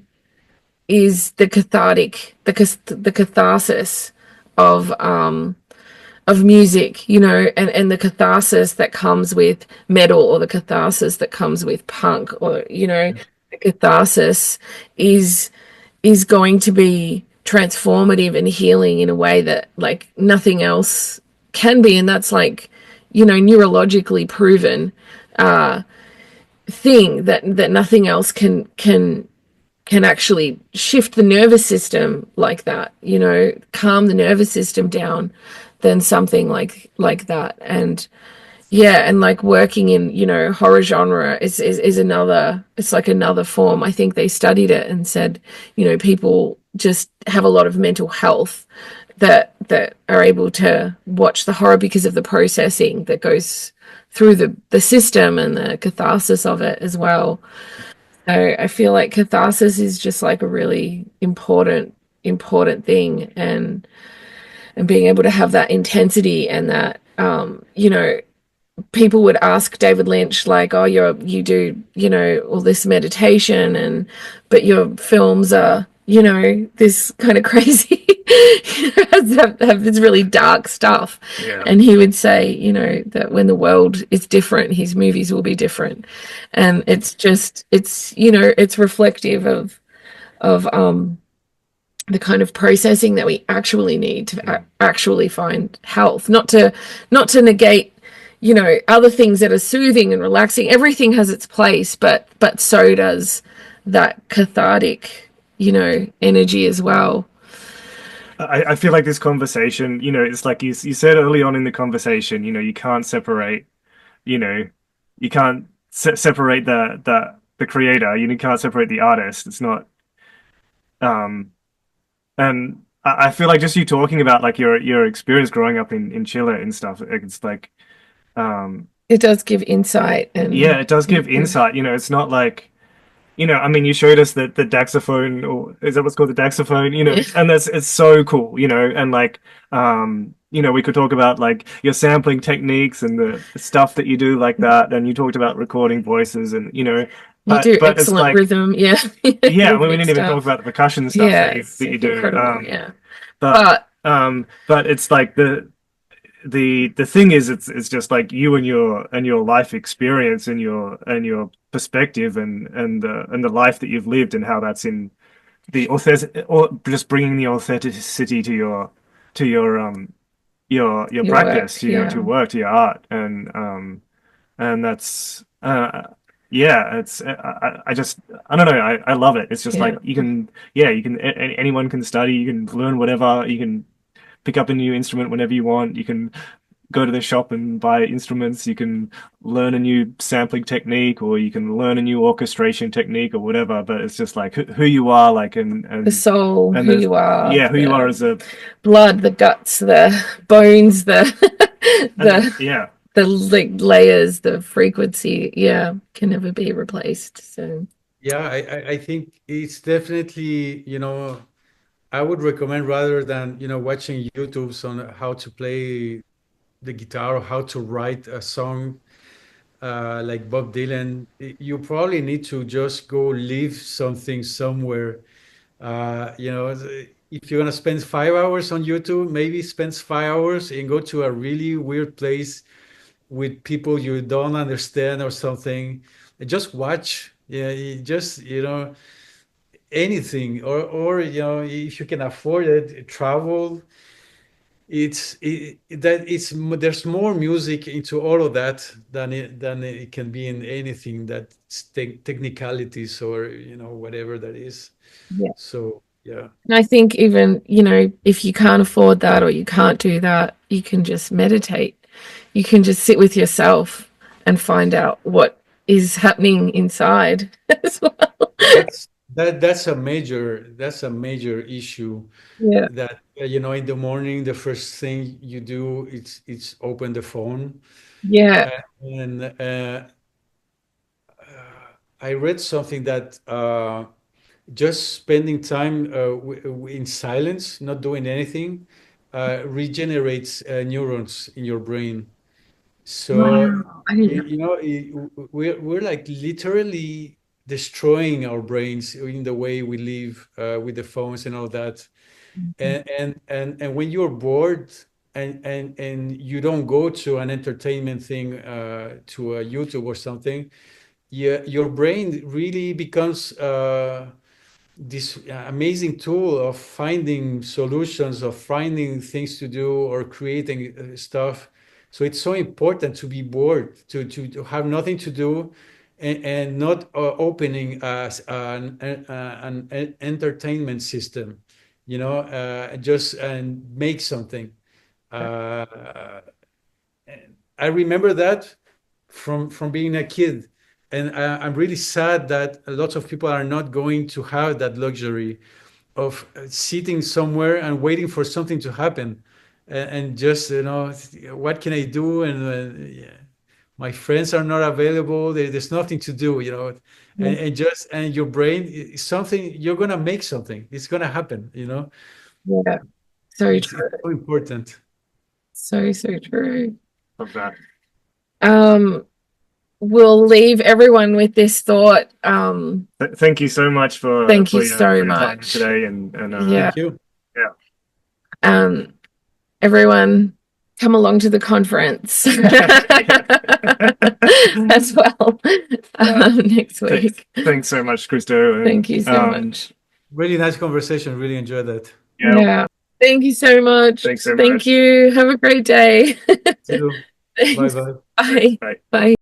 Speaker 1: is the catharsis of music, and the catharsis that comes with metal, or the catharsis that comes with punk, or the catharsis is is going to be transformative and healing in a way that like nothing else can be, and that's like neurologically proven thing that nothing else can actually shift the nervous system like that, calm the nervous system down than something like that. And yeah, and like working in, horror genre is another, it's like another form. I think they studied it and said, people just have a lot of mental health that are able to watch the horror because of the processing that goes through the system and the catharsis of it as well. So I feel like catharsis is just like a really important thing, and being able to have that intensity and that people would ask David Lynch like, "Oh, you do all this meditation, and but your films are this kind of crazy, have this really dark stuff."
Speaker 3: Yeah.
Speaker 1: And he would say, that when the world is different, his movies will be different, and it's just it's reflective of the kind of processing that we actually need to actually find health, not to negate, you know, other things that are soothing and relaxing. Everything has its place, but so does that cathartic, you know, energy as well.
Speaker 3: I feel like this conversation, you know, it's like you said early on in the conversation, you know, you can't separate, you know, you can't separate the creator, you can't separate the artist. It's not, um, and I feel like just you talking about like your experience growing up in Chile and stuff, it's like, um,
Speaker 1: It does give insight
Speaker 3: yeah,
Speaker 1: and
Speaker 3: it does give insight. You know, it's not like, you know, I mean, you showed us the daxophone, or is that what's called the daxophone? You know, and that's it's so cool, you know, and like, you know, we could talk about like your sampling techniques and the stuff that you do like that, and you talked about recording voices, and you know,
Speaker 1: you do
Speaker 3: but it's
Speaker 1: excellent
Speaker 3: like,
Speaker 1: rhythm, yeah.
Speaker 3: yeah, I mean, we
Speaker 1: Rhythmic
Speaker 3: didn't even talk
Speaker 1: stuff.
Speaker 3: about the percussion stuff
Speaker 1: Yeah,
Speaker 3: that
Speaker 1: it's
Speaker 3: you do,
Speaker 1: incredible, yeah.
Speaker 3: but
Speaker 1: But
Speaker 3: but it's like the thing is it's just like you and your life experience and your perspective and the life that you've lived and how that's in the authentic or just bringing the authenticity to your
Speaker 1: your
Speaker 3: practice,
Speaker 1: work,
Speaker 3: to your
Speaker 1: yeah.
Speaker 3: work, to your art, and that's yeah, it's I just I don't know, I love it. It's just
Speaker 1: Yeah.
Speaker 3: like you can, yeah, you can anyone can study, you can learn whatever, you can pick up a new instrument whenever you want. You can go to the shop and buy instruments. You can learn a new sampling technique, or you can learn a new orchestration technique, or whatever. But it's just like who you are, like
Speaker 1: The soul,
Speaker 3: and
Speaker 1: who
Speaker 3: the
Speaker 1: you are,
Speaker 3: yeah, who you are
Speaker 1: the
Speaker 3: as a
Speaker 1: blood, the guts, the bones, the
Speaker 3: and
Speaker 1: the
Speaker 3: yeah,
Speaker 1: the like layers, the frequency, yeah, can never be replaced. So
Speaker 2: Yeah, I think it's definitely, I would recommend rather than, watching YouTubes on how to play the guitar or how to write a song like Bob Dylan, you probably need to just go live something somewhere. If you're gonna spend 5 hours on YouTube, maybe spend 5 hours and go to a really weird place with people you don't understand or something. And just watch. Yeah, just anything, or if you can afford it, travel. There's more music into all of that than it can be in anything that's technicalities or whatever that is.
Speaker 1: yeah.
Speaker 2: So yeah.
Speaker 1: And I think even, you know, if you can't afford that or you can't do that, you can just meditate. You can just sit with yourself and find out what is happening inside as well.
Speaker 2: That's a major issue
Speaker 1: Yeah.
Speaker 2: that in the morning the first thing you do it's open the phone.
Speaker 1: Yeah.
Speaker 2: And I read something that just spending time in silence, not doing anything, regenerates neurons in your brain. So,
Speaker 1: Wow. I didn't know.
Speaker 2: we're like literally destroying our brains in the way we live with the phones and all that. And when you're bored and you don't go to an entertainment thing, to a YouTube or something, yeah, your brain really becomes this amazing tool of finding solutions, of finding things to do or creating stuff. So it's so important to be bored, to have nothing to do, and not opening as an entertainment system, just and make something. Uh, I remember that from being a kid, and I'm really sad that a lot of people are not going to have that luxury of sitting somewhere and waiting for something to happen, and just what can I do? And yeah, my friends are not available. There's nothing to do, and your brain is something you're gonna make something. It's gonna happen.
Speaker 1: Yeah. So
Speaker 2: It's
Speaker 1: true.
Speaker 2: so important.
Speaker 1: So, so true.
Speaker 3: love that.
Speaker 1: Um, we'll leave everyone with this thought.
Speaker 3: Thank you so much
Speaker 1: Thank you
Speaker 3: for
Speaker 1: so
Speaker 3: your time
Speaker 1: much.
Speaker 3: today, and
Speaker 1: Yeah.
Speaker 2: Thank you.
Speaker 3: yeah.
Speaker 1: Um, everyone come along to the conference as well
Speaker 3: Yeah.
Speaker 1: next week.
Speaker 3: Thanks so much, Christo,
Speaker 1: Thank you
Speaker 3: and
Speaker 1: so much.
Speaker 2: Really nice conversation. Really enjoyed that.
Speaker 3: Yeah.
Speaker 1: Yeah. Thank you so much.
Speaker 3: Thanks so
Speaker 1: Thank
Speaker 3: much.
Speaker 1: you. Have a great day.
Speaker 2: See you. Bye
Speaker 1: Thanks.
Speaker 2: bye.
Speaker 1: Bye.
Speaker 3: Bye.
Speaker 1: Bye.